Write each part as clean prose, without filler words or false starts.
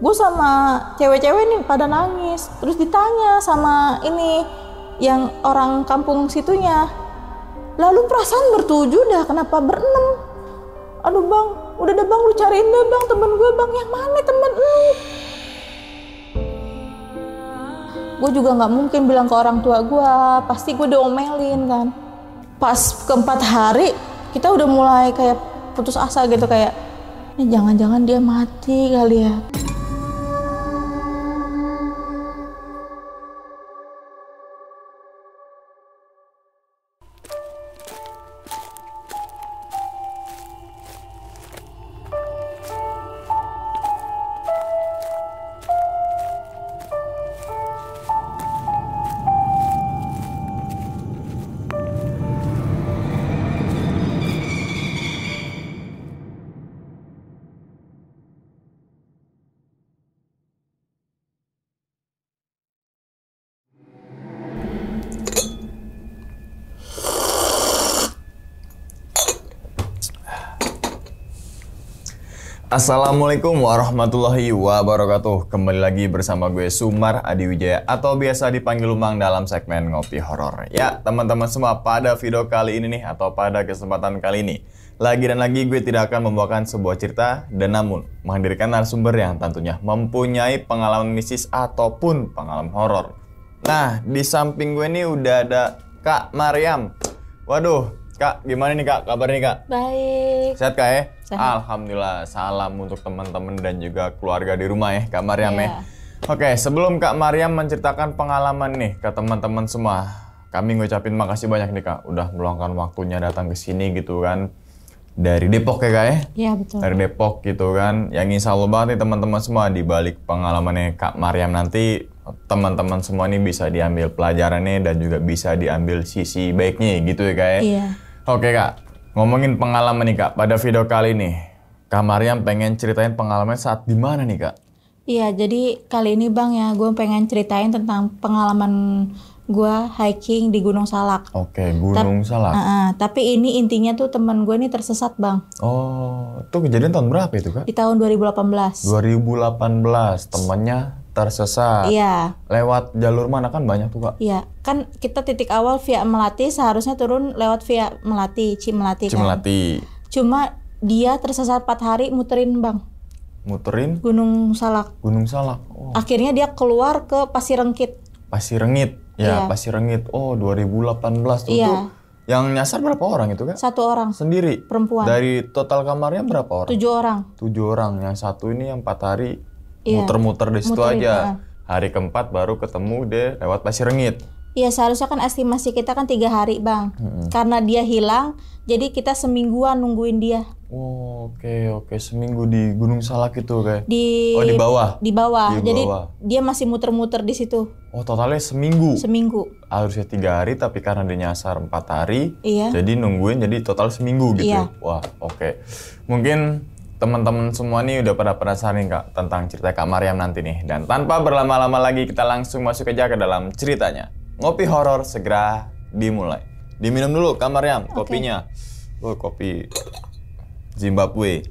gue sama cewek-cewek nih pada nangis. Terus ditanya sama ini yang orang kampung situnya, lalu perasaan bertujuh dah, kenapa berenam? Aduh bang, udah deh bang, lu cariin deh bang temen gue bang. Yang mana temen lu? Gue juga nggak mungkin bilang ke orang tua gue, pasti gue diomelin kan. Pas keempat hari kita udah mulai kayak putus asa gitu, kayak ini jangan-jangan dia mati kali ya. Assalamualaikum warahmatullahi wabarakatuh. Kembali lagi bersama gue Sumar Adi Wijaya atau biasa dipanggil Umang dalam segmen Ngopi Horor. Ya teman-teman semua, pada video kali ini nih atau pada kesempatan kali ini, lagi dan lagi gue tidak akan membawakan sebuah cerita dan namun menghadirkan narasumber yang tentunya mempunyai pengalaman mistis ataupun pengalaman horor. Nah, di samping gue nih udah ada Kak Maryam. Waduh, Kak, gimana nih Kak? Kabarnya Kak? Baik. Sehat Kak ya? Sehat. Alhamdulillah. Salam untuk teman-teman dan juga keluarga di rumah ya Kak Maryam ya. Iya. Oke, sebelum Kak Maryam menceritakan pengalaman nih ke teman-teman semua, kami ngucapin makasih banyak nih Kak udah meluangkan waktunya datang ke sini gitu kan. Dari Depok ya Kak ya? Iya betul. Dari Depok gitu kan. Yang insya Allah banget nih teman-teman semua, di balik pengalamannya Kak Maryam nanti teman-teman semua nih bisa diambil pelajarannya dan juga bisa diambil sisi baiknya gitu ya Kak ya? Iya. Oke Kak, ngomongin pengalaman nih Kak, pada video kali ini Kak Maryam pengen ceritain pengalaman saat di mana nih Kak? Iya, jadi kali ini Bang ya, gue pengen ceritain tentang pengalaman gue hiking di Gunung Salak. Oke, Gunung Salak. Tapi ini intinya tuh teman gue ini tersesat Bang. Oh, itu kejadian tahun berapa itu Kak? Di tahun 2018. 2018, temennya tersesat. Iya. Lewat jalur mana kan banyak tuh Kak? Iya, kan kita titik awal via Melati, seharusnya turun lewat via Melati, Cimelati kan. Cimelati. Cuma dia tersesat 4 hari muterin Bang, Muterin Gunung Salak. Gunung Salak. Oh, Akhirnya dia keluar ke Pasirengkit. Pasirengit. Ya, Iya. Pasirengit. Oh, 2018 tuh. Iya. Tuh. Yang nyasar berapa orang itu Kak? 1 orang, Sendiri? perempuan. Dari total kamarnya berapa orang? 7 orang. 7 orang. Yang satu ini yang 4 hari Iya. muter-muter di situ Muterin, aja. Hari keempat baru ketemu deh lewat Pasirengit. Iya, seharusnya kan estimasi kita kan 3 hari Bang. Karena dia hilang, jadi kita semingguan nungguin dia. Oh, oke. Seminggu di Gunung Salak itu kayak. Di Oh, di bawah? Di bawah. Di Jadi bawah. dia masih muter-muter di situ Oh, totalnya seminggu. seminggu. Harusnya 3 hari tapi karena dia nyasar 4 hari. Iya. Jadi nungguin jadi total seminggu gitu. Iya. Wah, oke. Mungkin teman-teman semua nih udah pada penasaran nih Kak tentang cerita Kak Maryam nanti nih. Dan tanpa berlama-lama lagi kita langsung masuk aja ke dalam ceritanya. Ngopi horor segera dimulai. Diminum dulu Kak Maryam kopinya. Oh, kopi Zimbabwe.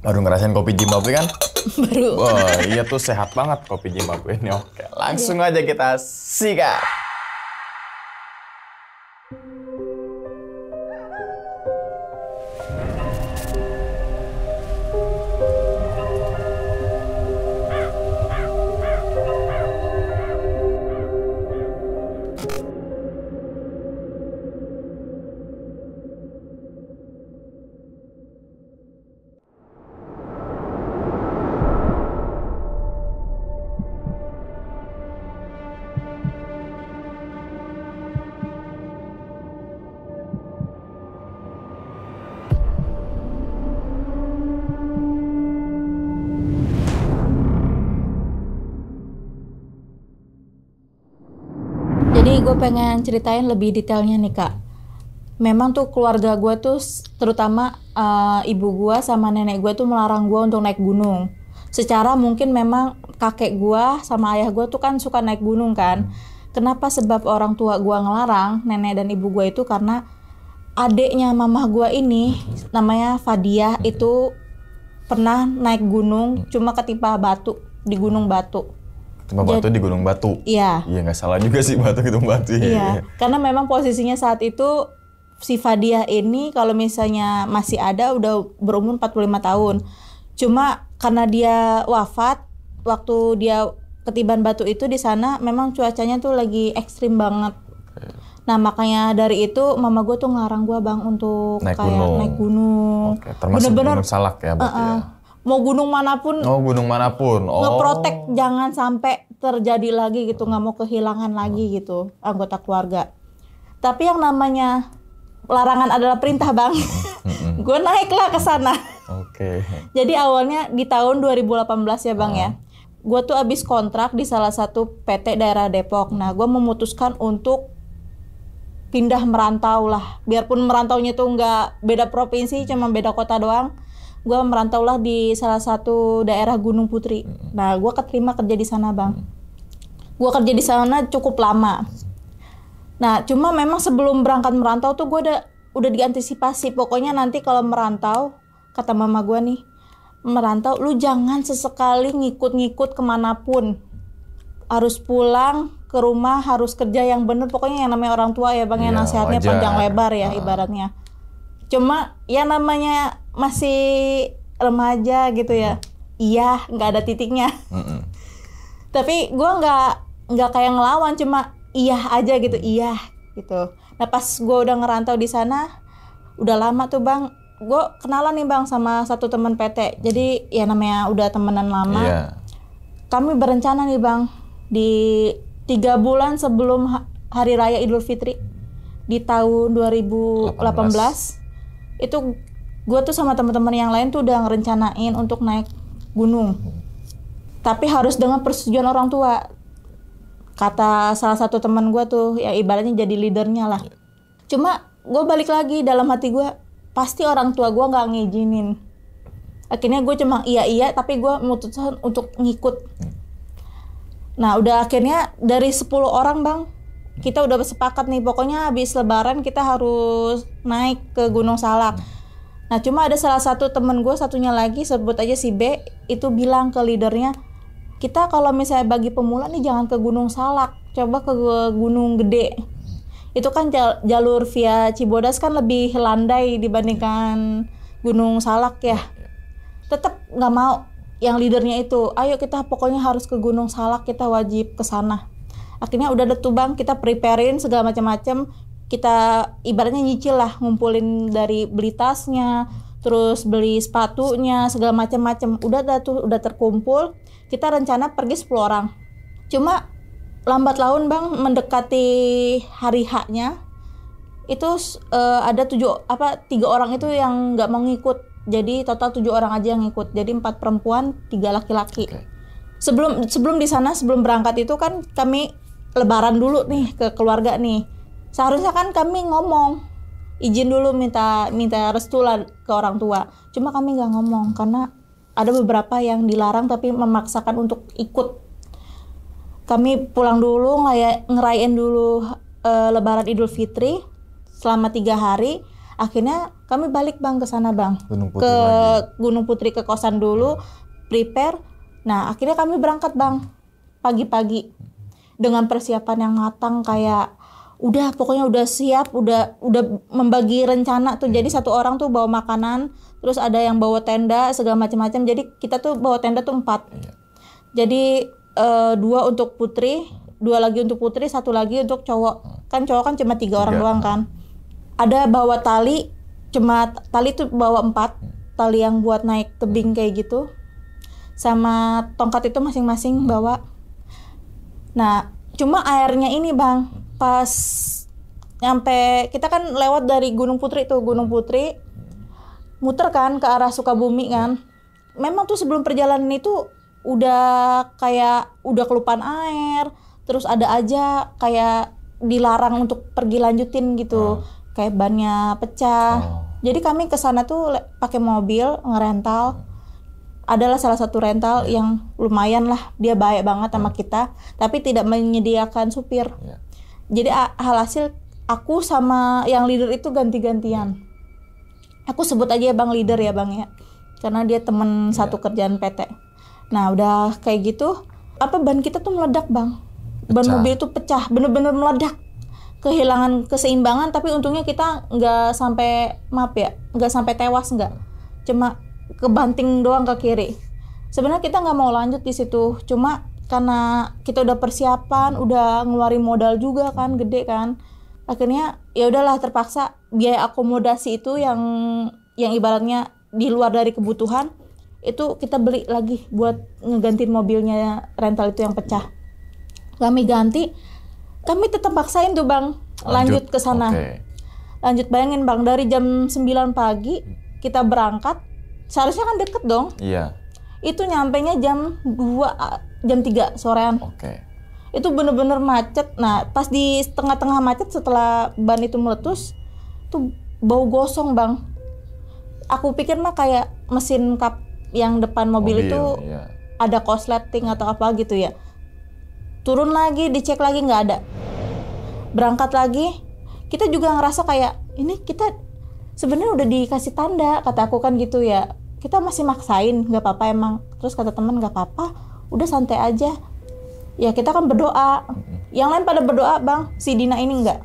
Baru ngerasain kopi Zimbabwe kan? Baru. Wah, iya tuh sehat banget kopi Zimbabwe ini. Oke, langsung aja kita sikat. Jadi gue pengen ceritain lebih detailnya nih Kak. Memang tuh keluarga gue tuh terutama ibu gue sama nenek gue tuh melarang gue untuk naik gunung. Secara mungkin memang kakek gue sama ayah gue tuh kan suka naik gunung kan. Kenapa? Sebab orang tua gue ngelarang, nenek dan ibu gue itu karena adeknya mamah gue ini namanya Fadiah itu pernah naik gunung cuma ketimpa batu di Gunung Batu. Ketimpa batu di Gunung Batu? Iya. Iya nggak salah juga sih batu gitu batu. Iya, karena memang posisinya saat itu si Fadiah ini kalau misalnya masih ada udah berumur 45 tahun. Cuma karena dia wafat waktu dia ketiban batu itu di sana memang cuacanya tuh lagi ekstrim banget. Nah makanya dari itu mama gue tuh ngelarang gue bang untuk naik gunung. Oke, termasuk Gunung Salak ya berarti ya? Mau gunung manapun. Oh gunung manapun. Ngeprotek jangan sampai terjadi lagi gitu, nggak mau kehilangan lagi gitu anggota keluarga. Tapi yang namanya larangan adalah perintah bang. Gue naiklah ke sana. Oke. Jadi awalnya di tahun 2018 ya bang ya. Gue tuh abis kontrak di salah satu PT daerah Depok. Nah gue memutuskan untuk pindah merantau lah, biarpun merantaunya tuh nggak beda provinsi, cuma beda kota doang. Gue merantau lah di salah satu daerah Gunung Putri. Nah, gue keterima kerja di sana bang. Gue kerja di sana cukup lama. Nah, cuma memang sebelum berangkat merantau tuh gue udah diantisipasi. Pokoknya nanti kalau merantau, kata mama gue nih, merantau lu jangan sesekali ngikut-ngikut kemanapun. Harus pulang ke rumah, harus kerja yang bener. Pokoknya yang namanya orang tua ya bang, yang nasihatnya wajar. panjang lebar ya ibaratnya. Cuma ya namanya masih remaja gitu ya. Iya, nggak ada titiknya. Tapi gue nggak kayak ngelawan, cuma iya aja gitu, iya gitu. Nah pas gue udah ngerantau di sana, udah lama tuh bang, gue kenalan nih bang sama satu teman PT. Jadi ya namanya udah temenan lama. Kami berencana nih bang, di 3 bulan sebelum Hari Raya Idul Fitri di tahun 2018 itu gue tuh sama teman-teman yang lain tuh udah ngerencanain untuk naik gunung. Tapi harus dengan persetujuan orang tua. Kata salah satu teman gue tuh, ya ibaratnya jadi leadernya lah. Cuma gue balik lagi dalam hati gue, pasti orang tua gue nggak ngizinin. Akhirnya gue cuma iya, tapi gue memutuskan untuk ngikut. Nah udah akhirnya dari 10 orang bang, kita udah sepakat nih, pokoknya habis lebaran kita harus naik ke Gunung Salak. Nah cuma ada salah satu temen gue, satunya lagi sebut aja si B, itu bilang ke leadernya, kita kalau misalnya bagi pemula nih jangan ke Gunung Salak, coba ke Gunung Gede. Itu kan jalur via Cibodas kan lebih landai dibandingkan Gunung Salak ya. Tetap nggak mau. Yang leadernya itu, ayo kita pokoknya harus ke Gunung Salak, kita wajib ke sana. Akhirnya udah ada tuh bang, kita preparein segala macam-macam. Kita ibaratnya nyicil lah, ngumpulin dari beli tasnya, terus beli sepatunya, segala macam-macam. Udah terkumpul. Kita rencana pergi 10 orang. Cuma lambat laun bang, mendekati hari H-nya, itu ada 3 orang itu yang nggak mau ngikut. Jadi total 7 orang aja yang ngikut. Jadi 4 perempuan, 3 laki-laki. Sebelum di sana, sebelum berangkat itu kan kami lebaran dulu nih ke keluarga nih. Seharusnya kan kami ngomong, izin dulu minta restu lah ke orang tua. Cuma kami nggak ngomong karena ada beberapa yang dilarang tapi memaksakan untuk ikut. Kami pulang dulu, ngerayain dulu lebaran Idul Fitri selama 3 hari. Akhirnya kami balik bang ke sana bang, Gunung Putri ke kosan dulu, prepare. Nah akhirnya kami berangkat bang pagi-pagi dengan persiapan yang matang, kayak pokoknya udah siap, udah membagi rencana tuh. Jadi satu orang tuh bawa makanan, terus ada yang bawa tenda segala macam-macam. Jadi kita tuh bawa tenda tuh 4. Jadi 2 untuk putri, 2 lagi untuk putri, 1 lagi untuk cowok. Kan cowok kan cuma 3 orang doang kan. Ada bawa tali, cuma tali tuh bawa 4 tali yang buat naik tebing kayak gitu, sama tongkat itu masing-masing bawa. Nah cuma airnya ini bang, pas nyampe kita kan lewat dari Gunung Putri, muter kan ke arah Sukabumi kan. Memang tuh sebelum perjalanan itu udah kelupaan air, terus ada aja kayak dilarang untuk pergi lanjutin gitu. Kayak bannya pecah. Jadi kami ke sana tuh pakai mobil ngerental. Adalah salah satu rental yang lumayan lah, dia baik banget sama kita, tapi tidak menyediakan supir. Jadi hasil aku sama yang leader itu ganti-gantian. Aku sebut aja ya bang leader ya bang ya. karena dia temen satu kerjaan PT. Nah udah kayak gitu, ban kita tuh meledak bang, ban mobil itu pecah, bener-bener meledak, kehilangan keseimbangan. Tapi untungnya kita nggak sampai nggak sampai tewas, nggak, cuma kebanting doang ke kiri. Sebenarnya kita nggak mau lanjut di situ, cuma karena kita udah persiapan, udah ngeluarin modal juga kan, gede kan. Akhirnya ya udahlah, terpaksa biaya akomodasi itu yang ibaratnya di luar dari kebutuhan itu kita beli lagi buat ngegantiin mobilnya rental itu yang pecah. Kami ganti, kami tetap paksain tuh bang lanjut ke sana. Lanjut, bayangin bang, dari jam 9 pagi kita berangkat, seharusnya kan deket dong. Iya. Itu nyampenya jam 2, jam 3 sorean. Itu bener-bener macet. Nah pas di tengah-tengah macet setelah ban itu meletus tuh bau gosong bang. Aku pikir mah kayak mesin kap yang depan mobil itu ada korsleting atau apa gitu ya. Turun lagi, dicek lagi, nggak ada. Berangkat lagi, kita juga ngerasa kayak ini kita sebenarnya udah dikasih tanda, kata aku kan gitu ya. Kita masih maksain, nggak apa-apa emang. Terus kata teman nggak apa-apa, udah santai aja. Ya kita kan berdoa. Yang lain pada berdoa bang, si Dina ini nggak.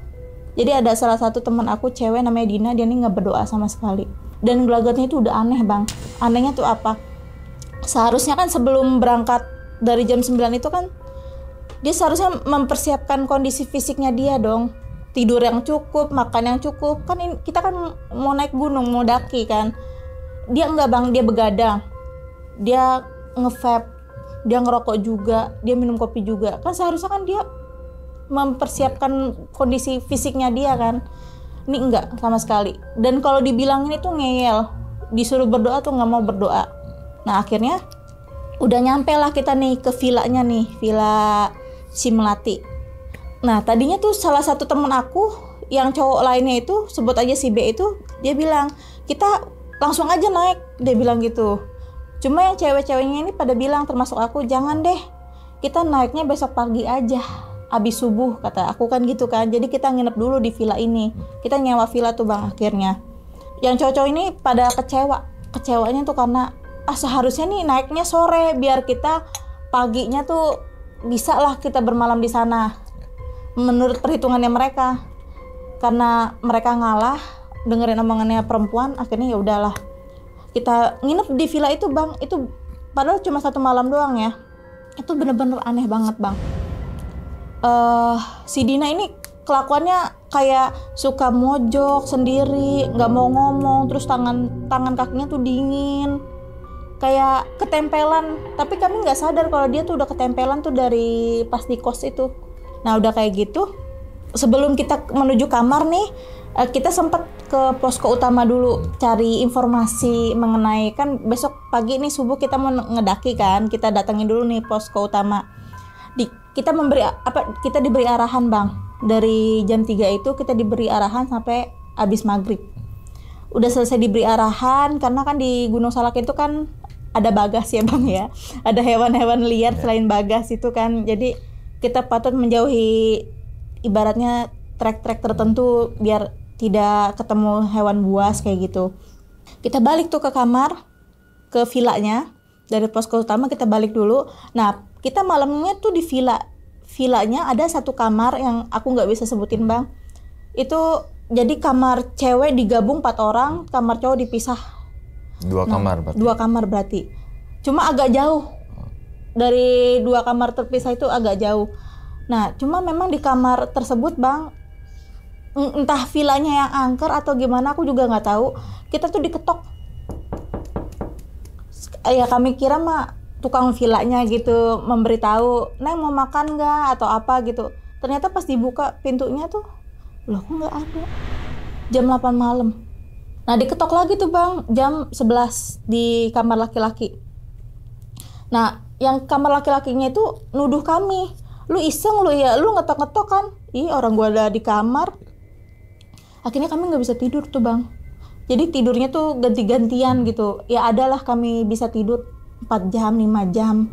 Jadi ada salah satu teman aku cewek namanya Dina, dia ini nggak berdoa sama sekali. Dan gelagatnya itu udah aneh bang. Anehnya tuh apa? Seharusnya kan sebelum berangkat dari jam 9 itu kan dia seharusnya mempersiapkan kondisi fisiknya dia dong. Tidur yang cukup, makan yang cukup. Kan kita kan mau naik gunung, mau daki kan. Dia enggak bang, dia begadang. Dia nge-vape, dia ngerokok juga, dia minum kopi juga. Kan seharusnya kan dia mempersiapkan kondisi fisiknya dia kan. Ini enggak sama sekali. Dan kalau dibilangin itu ngeyel, disuruh berdoa tuh nggak mau berdoa. Nah akhirnya udah nyampe lah kita nih ke villanya nih, Villa Si Melati. Nah tadinya tuh salah satu temen aku yang cowok lainnya itu, sebut aja si B itu, dia bilang kita langsung aja naik, dia bilang gitu. Cuma yang cewek-ceweknya ini pada bilang, termasuk aku, jangan deh, kita naiknya besok pagi aja, abis subuh, kata aku kan gitu kan. Jadi kita nginep dulu di villa ini, kita nyewa villa tuh bang akhirnya. Yang cowok-cowok ini pada kecewanya tuh karena seharusnya nih naiknya sore biar kita paginya tuh bisa lah kita bermalam di sana. Menurut perhitungannya mereka, karena mereka ngalah dengerin omongannya perempuan, akhirnya ya udahlah kita nginep di villa itu bang. Itu padahal cuma 1 malam doang ya. Itu bener-bener aneh banget bang. Si Dina ini kelakuannya kayak suka mojok sendiri, nggak mau ngomong, terus tangan kakinya tuh dingin, kayak ketempelan. Tapi kami nggak sadar kalau dia tuh udah ketempelan tuh dari pas di kos itu. Nah udah kayak gitu, sebelum kita menuju kamar nih, kita sempat ke posko utama dulu cari informasi mengenai, kan besok pagi nih subuh kita mau ngedaki kan, kita datangin dulu nih posko utama. Kita diberi arahan bang, dari jam 3 itu kita diberi arahan sampai habis maghrib. Udah selesai diberi arahan, karena kan di Gunung Salak itu kan ada bagas ya bang ya, ada hewan-hewan liar selain bagas itu kan. Jadi kita patut menjauhi ibaratnya trek-trek tertentu biar tidak ketemu hewan buas kayak gitu. Kita balik tuh ke kamar, ke villanya. Dari posko utama kita balik dulu. Nah kita malamnya tuh di villanya ada satu kamar yang aku nggak bisa sebutin bang. Itu jadi kamar cewek digabung 4 orang, kamar cowok dipisah. 2 kamar berarti? 2 kamar berarti. Cuma agak jauh. Dari 2 kamar terpisah itu agak jauh. Nah cuma memang di kamar tersebut bang, entah villanya yang angker atau gimana aku juga nggak tahu, kita tuh diketok. Ya kami kira mah tukang villanya gitu memberitahu, Neng mau makan nggak atau apa gitu. Ternyata pas dibuka pintunya tuh, loh kok nggak ada. Jam 8 malam. Nah diketok lagi tuh bang, jam 11 di kamar laki-laki. Nah yang kamar laki-lakinya itu nuduh kami, lu iseng lu ya, lu ngetok-ngetok kan. Ih orang gua ada di kamar. Akhirnya kami nggak bisa tidur tuh bang. Jadi tidurnya tuh ganti-gantian gitu. Ya adalah kami bisa tidur 4 jam, 5 jam.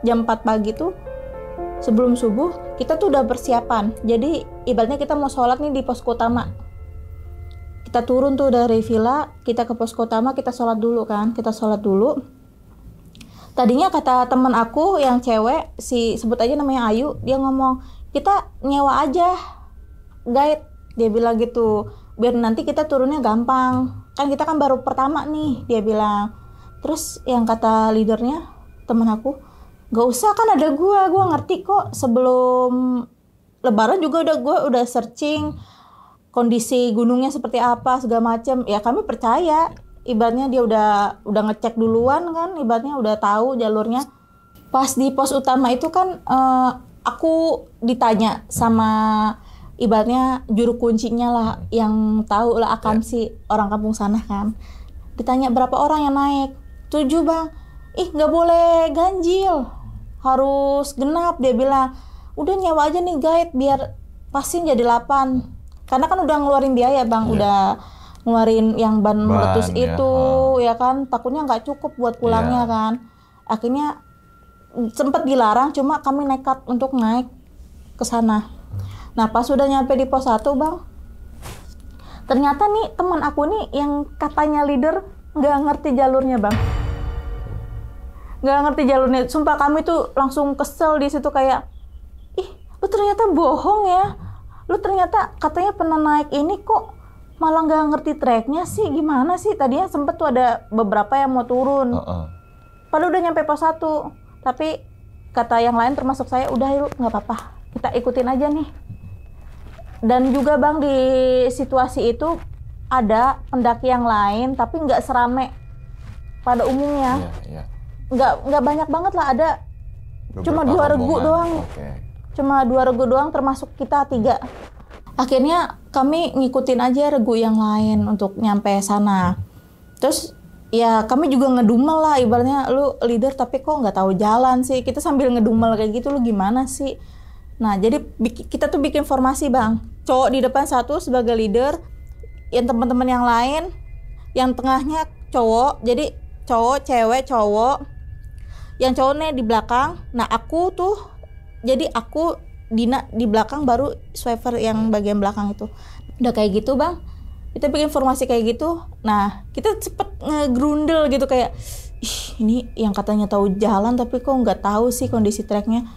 Jam 4 pagi tuh sebelum subuh kita tuh udah persiapan. Jadi ibaratnya kita mau sholat nih di posko utama. Kita turun tuh dari villa, kita ke posko utama, kita sholat dulu kan. Kita sholat dulu. Tadinya kata temen aku yang cewek, sebut aja namanya Ayu, dia ngomong, kita nyewa aja guide, dia bilang gitu. Biar nanti kita turunnya gampang. Kan kita kan baru pertama nih, dia bilang. Terus yang kata leadernya, temen aku, gak usah kan ada gua ngerti kok. Sebelum Lebaran juga udah searching kondisi gunungnya seperti apa segala macem. Ya kami percaya, ibaratnya dia udah ngecek duluan kan, ibaratnya udah tahu jalurnya. Pas di pos utama itu kan aku ditanya sama ibaratnya juru kuncinya lah, yang tahu lah akan si orang kampung sana kan. Ditanya berapa orang yang naik, 7 bang. Ih nggak boleh ganjil, harus genap, dia bilang. Udah nyewa aja nih guide biar pasin jadi 8. Karena kan udah ngeluarin biaya bang, udah ngeluarin yang ban meletus itu ya kan, takutnya nggak cukup buat pulangnya kan. Akhirnya sempat dilarang, cuma kami nekat untuk naik ke sana. Nah pas sudah nyampe di pos 1 bang, ternyata nih teman aku nih yang katanya leader nggak ngerti jalurnya bang. Nggak ngerti jalurnya, sumpah kami tuh langsung kesel di situ kayak, ih lu ternyata bohong ya. Lu ternyata katanya pernah naik ini kok malah nggak ngerti treknya sih, gimana sih? Tadinya sempet tuh ada beberapa yang mau turun. Padahal udah nyampe pos 1. Tapi kata yang lain termasuk saya, udah yuk nggak apa-apa, kita ikutin aja nih. Dan juga bang di situasi itu ada pendaki yang lain tapi nggak serame pada umumnya. Nggak banyak banget lah, ada cuma 2 regu doang. Cuma 2 regu doang termasuk kita 3. Akhirnya kami ngikutin aja regu yang lain untuk nyampe sana. Terus ya kami juga ngedumel lah, ibaratnya lu leader tapi kok nggak tahu jalan sih. Kita sambil ngedumel kayak gitu, lu gimana sih? Nah jadi kita tuh bikin formasi bang. Cowok di depan 1 sebagai leader, yang teman-teman yang lain, yang tengahnya cowok. Jadi cowok, cewek, cowok. Yang cowoknya di belakang. Nah aku tuh, jadi aku Dina di belakang, baru swiper yang bagian belakang itu. Udah kayak gitu bang, kita bikin formasi kayak gitu. Nah kita cepet ngegrundel gitu kayak, ih ini yang katanya tahu jalan tapi kok nggak tahu sih kondisi treknya.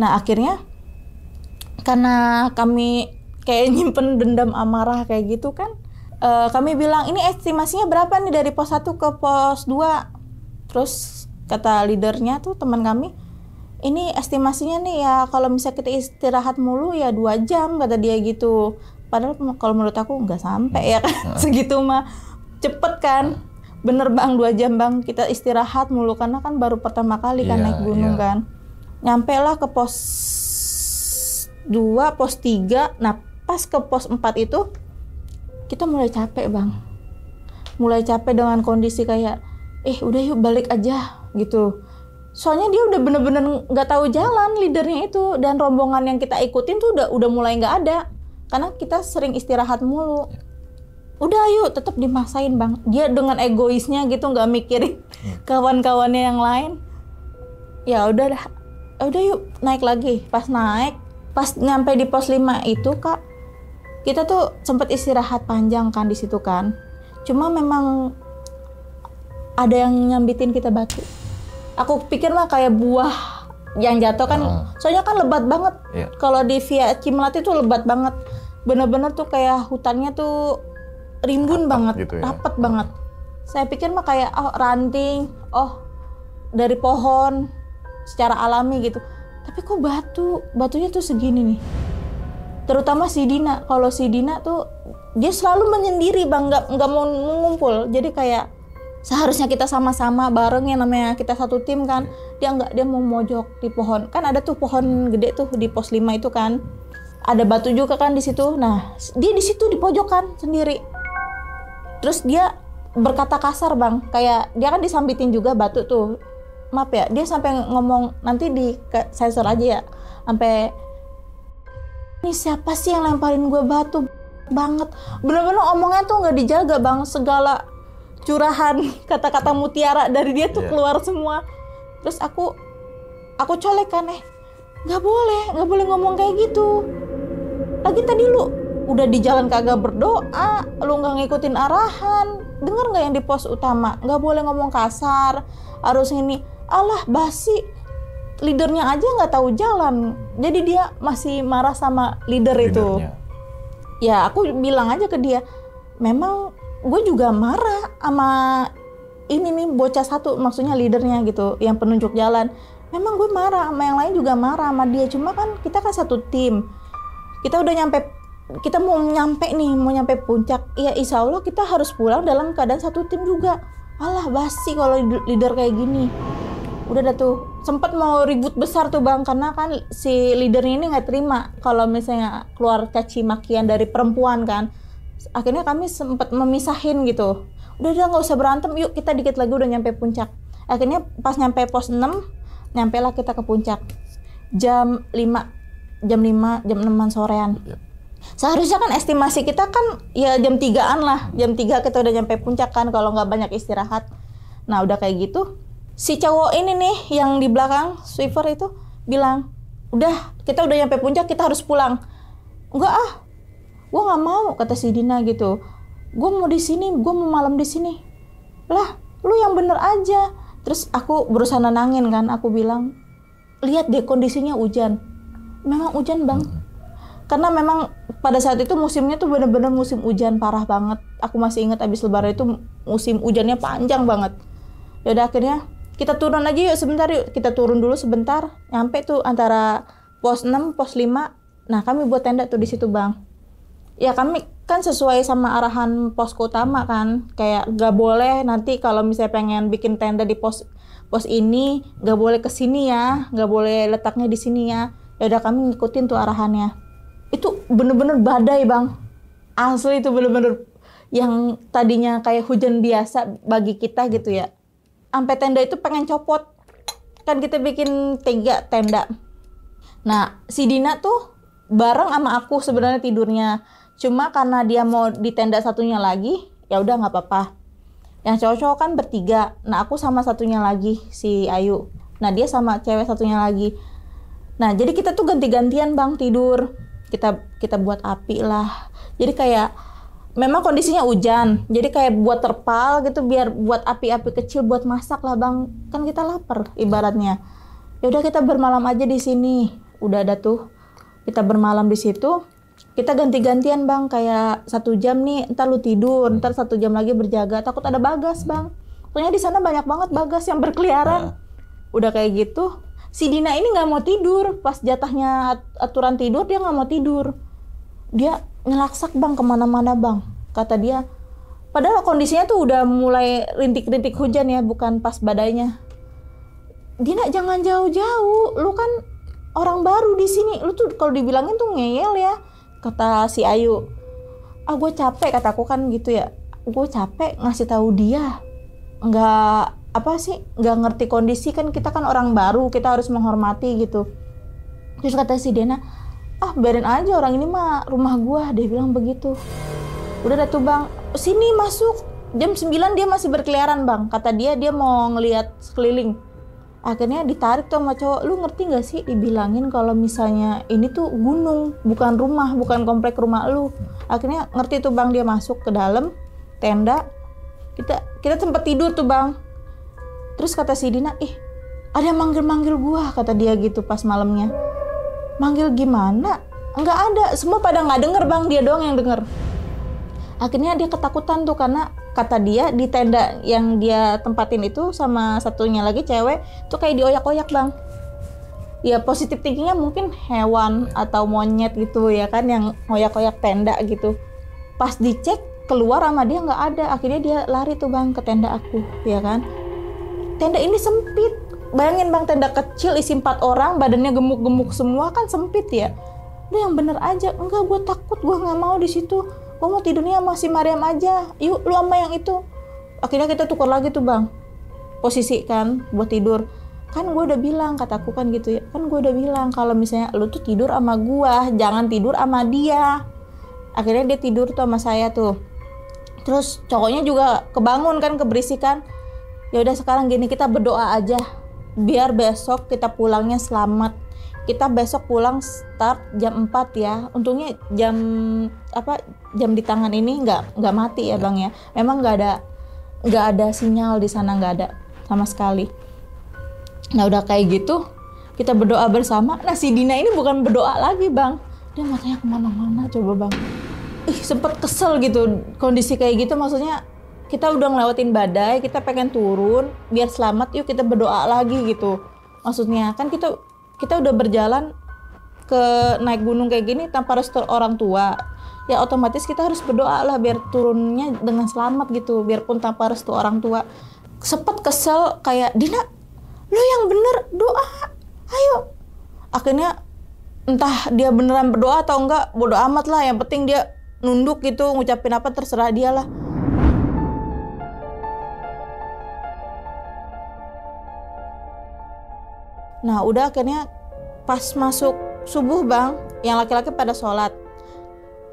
Nah akhirnya karena kami kayak nyimpen dendam amarah kayak gitu kan, kami bilang ini estimasinya berapa nih dari pos 1 ke pos 2. Terus kata leadernya tuh teman kami, ini estimasinya nih ya kalau misalnya kita istirahat mulu ya 2 jam kata dia gitu. Padahal kalau menurut aku nggak sampai ya kan. Segitu mah cepet kan. Bener bang 2 jam bang kita istirahat mulu karena kan baru pertama kali kan naik gunung kan. Nyampe lah ke pos 2, pos 3. Nah pas ke pos 4 itu kita mulai capek bang. Mulai capek dengan kondisi kayak, udah yuk balik aja gitu. Soalnya dia udah bener-bener nggak tahu jalan leadernya itu, dan rombongan yang kita ikutin tuh udah mulai nggak ada karena kita sering istirahat mulu. Udah yuk, tetap dimaksain bang. Dia dengan egoisnya gitu nggak mikirin kawan-kawannya yang lain. Ya udah yuk naik lagi. Pas nyampe di pos 5 itu kak, kita tuh sempat istirahat panjang kan di situ kan. Cuma memang ada yang nyambitin kita batu. Aku pikir mah kayak buah yang jatuh kan, soalnya kan lebat banget. Kalau di via Cimlet itu lebat banget, bener-bener tuh kayak hutannya tuh rimbun banget, gitu ya? Rapet banget. Saya pikir mah kayak ranting, dari pohon secara alami gitu. Tapi kok batunya tuh segini nih. Terutama si Dina. Kalau si Dina tuh dia selalu menyendiri bang, nggak mau ngumpul. Jadi kayak seharusnya kita sama-sama bareng, yang namanya kita satu tim kan. Dia mau mojok di pohon. Kan ada tuh pohon gede tuh di pos 5 itu kan. Ada batu juga kan di situ. Nah, dia di situ di pojokan sendiri. Terus dia berkata kasar bang, kayak dia kan disambitin juga batu tuh. Maaf ya, dia sampai ngomong, nanti di sensor aja ya. Sampai, ini siapa sih yang lemparin gue batu banget. Bener-bener omongnya tuh nggak dijaga bang, segala curahan kata-kata mutiara dari dia tuh keluar semua. Terus aku colek kan, nggak boleh ngomong kayak gitu. lagi tadi lu udah di jalan kagak berdoa, lu nggak ngikutin arahan, denger nggak yang di pos utama, nggak boleh ngomong kasar, harus ini, alah basi, leadernya aja nggak tahu jalan, jadi dia masih marah sama leader itu. Ya aku bilang aja ke dia, memang gue juga marah sama ini nih bocah satu, maksudnya leadernya gitu, yang penunjuk jalan. Memang gue marah, sama yang lain juga marah sama dia, cuma kan kita kan satu tim, kita udah nyampe, kita mau nyampe puncak, ya insya Allah kita harus pulang dalam keadaan satu tim juga. Alah basi kalau leader kayak gini. Udah dah tuh, sempat mau ribut besar tuh bang, karena kan si leadernya ini nggak terima kalau misalnya keluar caci makian dari perempuan kan. Akhirnya kami sempat memisahin gitu. Udah nggak usah berantem, yuk kita dikit lagi udah nyampe puncak. Akhirnya pas nyampe pos 6, nyampe lah kita ke puncak. Jam 6-an sorean. Seharusnya kan estimasi kita kan ya jam 3-an lah. Jam 3 kita udah nyampe puncak kan kalau nggak banyak istirahat. Nah udah kayak gitu, si cowok ini nih yang di belakang sweeper itu bilang, udah kita udah nyampe puncak, kita harus pulang. Enggak ah, gue nggak mau, kata si Dina gitu. Gue mau di sini, gue mau malam di sini. Lah, lu yang bener aja. Terus aku berusaha nenangin kan, aku bilang, lihat deh kondisinya hujan. Memang hujan bang. Karena memang pada saat itu musimnya tuh bener-bener musim hujan parah banget. Aku masih ingat abis lebaran itu musim hujannya panjang banget. Yaudah akhirnya kita turun aja yuk sebentar yuk. Kita turun dulu sebentar. Nyampe tuh antara pos 6, pos 5. Nah kami buat tenda tuh di situ bang. Ya kami kan sesuai sama arahan posko utama kan. Kayak gak boleh nanti kalau misalnya pengen bikin tenda di pos ini, gak boleh kesini ya. Gak boleh letaknya di sini ya. Yaudah kami ngikutin tuh arahannya. Itu bener-bener badai bang, asli itu bener-bener yang tadinya kayak hujan biasa bagi kita gitu ya, sampai tenda itu pengen copot, kan kita bikin 3 tenda. Nah si Dina tuh bareng sama aku sebenarnya tidurnya, cuma karena dia mau di tenda satunya lagi, ya udah nggak apa-apa. Yang cowok-cowok kan bertiga, nah aku sama satunya lagi si Ayu, nah dia sama cewek satunya lagi. Nah jadi kita tuh ganti-gantian bang tidur. Kita buat api lah. Jadi kayak memang kondisinya hujan. Jadi kayak buat terpal gitu biar buat api-api kecil buat masak lah bang. Kan kita lapar ibaratnya. Ya udah kita bermalam aja di sini. Udah ada tuh. Kita bermalam di situ. Kita ganti-gantian bang. Kayak 1 jam nih. Ntar lu tidur. Ntar 1 jam lagi berjaga. Takut ada bagas bang. Soalnya di sana banyak banget bagas yang berkeliaran. Udah kayak gitu. Si Dina ini nggak mau tidur, pas jatahnya aturan tidur dia nggak mau tidur. Dia ngelaksak bang kemana-mana bang, kata dia. Padahal kondisinya tuh udah mulai rintik-rintik hujan ya, bukan pas badainya. Dina jangan jauh-jauh, lu kan orang baru di sini, lu tuh kalau dibilangin tuh ngeyel ya, kata si Ayu. Ah gue capek, kataku kan gitu ya, gue capek ngasih tahu dia, nggak nggak ngerti kondisi, kan kita kan orang baru, kita harus menghormati gitu. Terus kata si Dena, ah biarin aja orang ini mah rumah gua, dia bilang begitu. Udah dah tuh bang, sini masuk. Jam 9 dia masih berkeliaran bang, kata dia mau ngelihat sekeliling. Akhirnya ditarik tuh sama cowok, lu ngerti gak sih dibilangin kalau misalnya ini tuh gunung, bukan rumah, bukan komplek rumah lu. Akhirnya ngerti tuh bang, dia masuk ke dalam tenda. Kita tempat tidur tuh bang. Terus kata si Dina, ada yang manggil-manggil gua, kata dia gitu pas malamnya. Manggil gimana? Enggak ada, semua pada nggak denger bang, dia doang yang denger. Akhirnya dia ketakutan tuh karena kata dia di tenda yang dia tempatin itu sama satunya lagi cewek tuh kayak dioyak-oyak bang. Ya positif thinkingnya mungkin hewan atau monyet gitu ya kan yang ngoyak-oyak tenda gitu. Pas dicek keluar sama dia nggak ada, akhirnya dia lari tuh bang ke tenda aku, ya kan. Tenda ini sempit, bayangin bang, tenda kecil isi 4 orang, badannya gemuk-gemuk semua kan sempit ya. Lu yang bener aja, enggak gue takut, gue nggak mau di situ, gue mau tidurnya sama si Mariam aja, yuk lu sama yang itu. Akhirnya kita tukar lagi tuh bang, posisi kan buat tidur. Kan gue udah bilang, kataku kan gitu ya, kan gue udah bilang kalau misalnya lu tuh tidur sama gue, jangan tidur sama dia. Akhirnya dia tidur tuh sama saya tuh. Terus cowoknya juga kebangun kan, keberisikan. Ya udah sekarang gini, kita berdoa aja biar besok kita pulangnya selamat. kita besok pulang start jam 4 ya. Untungnya jam di tangan ini nggak mati ya Bang ya. Memang nggak ada sinyal di sana, nggak ada sama sekali. Nah udah kayak gitu kita berdoa bersama. Nah si Dina ini bukan berdoa lagi Bang, dia matanya kemana-mana coba Bang. Sempet kesel gitu kondisi kayak gitu, maksudnya kita udah ngelewatin badai, kita pengen turun biar selamat, yuk kita berdoa lagi gitu. Maksudnya kan kita udah berjalan ke naik gunung kayak gini tanpa restu orang tua, ya otomatis kita harus berdoa lah biar turunnya dengan selamat gitu, biarpun tanpa restu orang tua. Sempet kesel kayak, Dina lu yang bener doa, ayo. Akhirnya entah dia beneran berdoa atau enggak, bodo amat lah, yang penting dia nunduk gitu, ngucapin apa terserah dia lah. Nah udah akhirnya pas masuk subuh Bang, yang laki-laki pada sholat,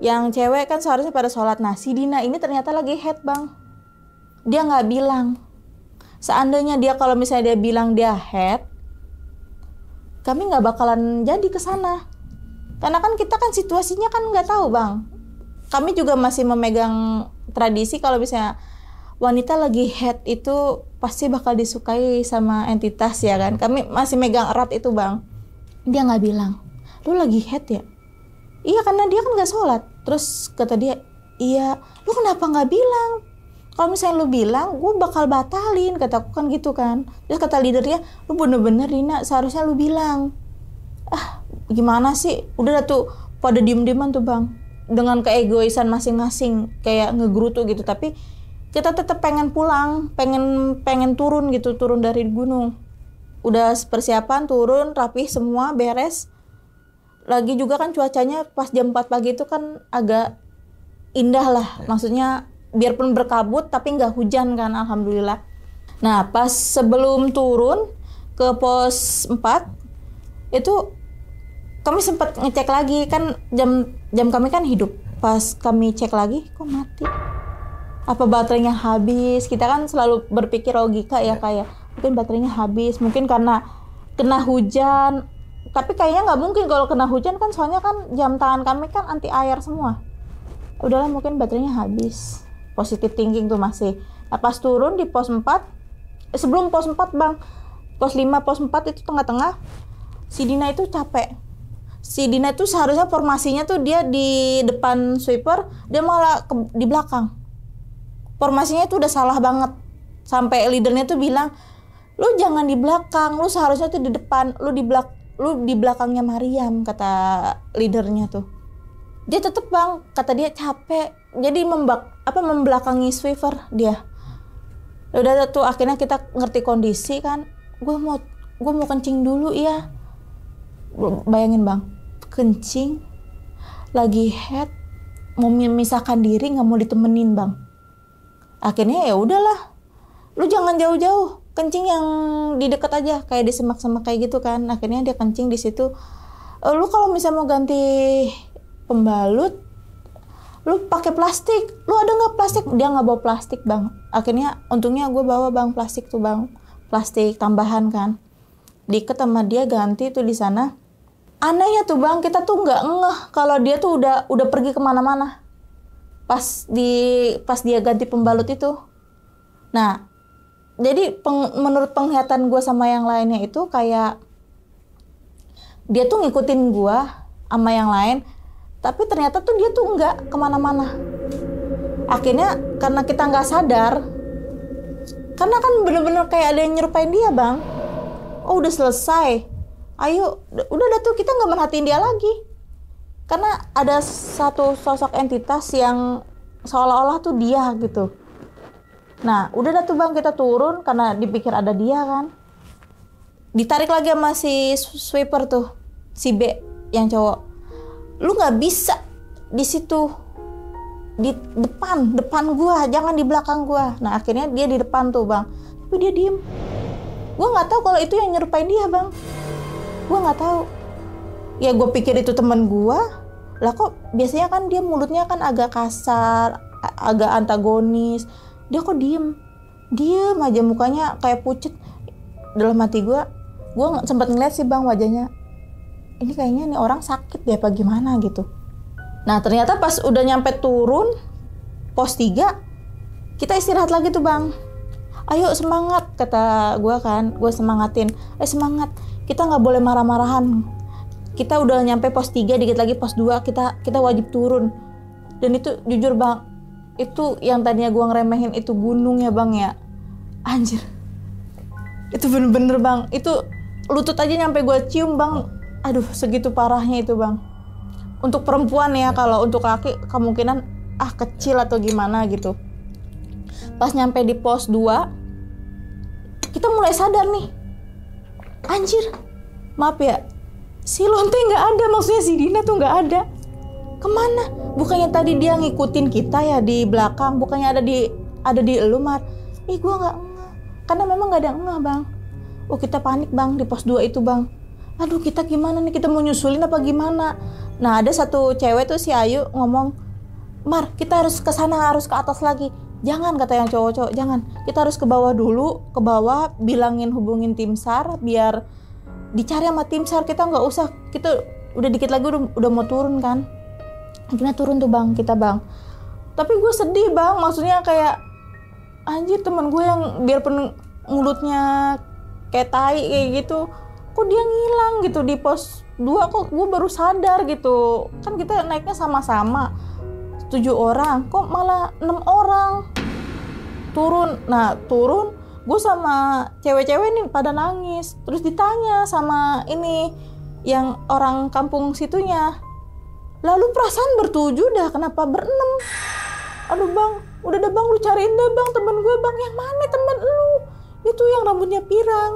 yang cewek kan seharusnya pada sholat. Nah si Dina ini ternyata lagi head Bang, dia nggak bilang. Seandainya dia, kalau misalnya dia bilang dia head, kami nggak bakalan jadi ke sana, karena kan kita kan situasinya kan nggak tahu Bang. Kami juga masih memegang tradisi kalau misalnya wanita lagi head itu pasti bakal disukai sama entitas ya kan. Kami masih megang erat itu Bang. Dia nggak bilang, lu lagi head ya? Iya, karena dia kan nggak sholat. Terus kata dia, iya, lu kenapa nggak bilang? Kalau misalnya lu bilang, gue bakal batalin, kataku kan gitu kan. Terus kata leadernya, lu bener-bener Dina, seharusnya lu bilang. Gimana sih? Udah tuh pada diem-dieman tuh Bang, dengan keegoisan masing-masing, kayak ngegerutu gitu. Tapi kita tetap pengen pulang, pengen turun gitu, turun dari gunung. Udah persiapan turun, rapih semua, beres. Lagi juga kan cuacanya pas jam 4 pagi itu kan agak indah lah, maksudnya biarpun berkabut tapi nggak hujan kan, alhamdulillah. Nah pas sebelum turun ke pos 4 itu kami sempat ngecek lagi kan, jam kami kan hidup. Pas kami cek lagi, kok mati? Apa baterainya habis? Kita kan selalu berpikir logika ya, kayak mungkin baterainya habis, mungkin karena kena hujan. Tapi kayaknya nggak mungkin kalau kena hujan kan, soalnya kan jam tangan kami kan anti air semua. Udahlah, mungkin baterainya habis. Positive thinking tuh masih. Nah, pas turun di pos 4, sebelum pos 4 Bang, pos 5, pos 4 itu tengah-tengah, si Dina itu capek. Si Dina itu seharusnya formasinya tuh dia di depan sweeper, dia malah di belakang. Formasinya itu udah salah banget. Sampai leadernya tuh bilang, lu jangan di belakang, lu seharusnya tuh di depan, lu di belakangnya Mariam, kata leadernya tuh. Dia tetep Bang, kata dia capek, jadi membelakangi sweeper dia. Udah tuh akhirnya kita ngerti kondisi kan, gue mau kencing dulu ya. Bayangin Bang, kencing lagi head, mau memisahkan diri, nggak mau ditemenin Bang. Akhirnya ya udahlah, lu jangan jauh-jauh, kencing yang di dekat aja, kayak di semak-semak kayak gitu kan. Akhirnya dia kencing di situ. Lu kalau misalnya mau ganti pembalut, lu pakai plastik. Lu ada nggak plastik? Dia nggak bawa plastik Bang. Akhirnya untungnya gue bawa Bang plastik tuh Bang, plastik tambahan kan. Diikat sama dia, ganti tuh di sana. Anehnya tuh Bang, kita tuh nggak ngeh kalau dia tuh udah pergi kemana-mana. Pas dia ganti pembalut itu. Nah, jadi menurut penglihatan gue sama yang lainnya itu kayak dia tuh ngikutin gue sama yang lain, tapi ternyata tuh dia tuh nggak kemana-mana. Akhirnya karena kita nggak sadar, karena kan bener-bener kayak ada yang nyerupain dia Bang. Oh udah selesai, ayo, udah tuh kita nggak merhatiin dia lagi. Karena ada satu sosok entitas yang seolah-olah tuh dia gitu. Nah udah tuh Bang, kita turun karena dipikir ada dia kan. Ditarik lagi sama si sweeper tuh, si B yang cowok. Lu nggak bisa di situ, di depan gua, jangan di belakang gua. Nah akhirnya dia di depan tuh Bang, tapi dia diem. Gua nggak tahu kalau itu yang nyerupain dia Bang. Gua nggak tahu. Ya gue pikir itu temen gue, lah kok biasanya kan dia mulutnya kan agak kasar, agak antagonis. Dia kok diem aja, mukanya kayak pucet. Dalam hati gue sempat ngeliat sih Bang wajahnya, ini kayaknya nih orang sakit deh apa gimana gitu. Nah ternyata pas udah nyampe turun pos 3, kita istirahat lagi tuh bang. Ayo semangat, kata gue kan, gue semangatin. Semangat, kita nggak boleh marah-marahan. Kita udah nyampe pos 3, dikit lagi pos 2, kita wajib turun. Dan itu jujur bang, itu yang tadinya gue ngeremehin itu gunung ya bang ya. Anjir, itu bener-bener bang, itu lutut aja nyampe gue cium bang. Aduh, segitu parahnya itu bang. Untuk perempuan ya, kalau untuk laki kemungkinan kecil atau gimana gitu. Pas nyampe di pos 2, kita mulai sadar nih, anjir, maaf ya, si Lonte nggak ada, maksudnya si Dina tuh nggak ada. Kemana? Bukannya tadi dia ngikutin kita ya di belakang, bukannya ada di elu Mar. Gue nggak ngeh, karena memang nggak ada ngeh bang. Kita panik bang di pos 2 itu bang. Aduh, kita gimana nih, kita mau nyusulin apa gimana? Nah ada satu cewek tuh si Ayu ngomong, Mar, kita harus ke sana, harus ke atas lagi. Jangan, kata yang cowok-cowok, jangan. Kita harus ke bawah dulu, ke bawah, bilangin hubungin tim SAR biar dicari sama tim SAR. Kita nggak usah, kita udah dikit lagi udah mau turun kan. Akhirnya turun tuh bang, kita bang. Tapi gue sedih bang, maksudnya kayak anjir, teman gue yang biarpun mulutnya kayak tai kayak gitu, kok dia ngilang gitu di pos 2, kok gue baru sadar gitu. Kan kita naiknya sama-sama 7 orang, kok malah 6 orang turun. Nah turun, gue sama cewek-cewek nih pada nangis. Terus ditanya sama ini yang orang kampung situnya, lalu perasaan bertujuh dah, kenapa berenam? Aduh bang, udah dah bang, lu cariin dah bang temen gue bang. Yang mana temen lu? Itu yang rambutnya pirang.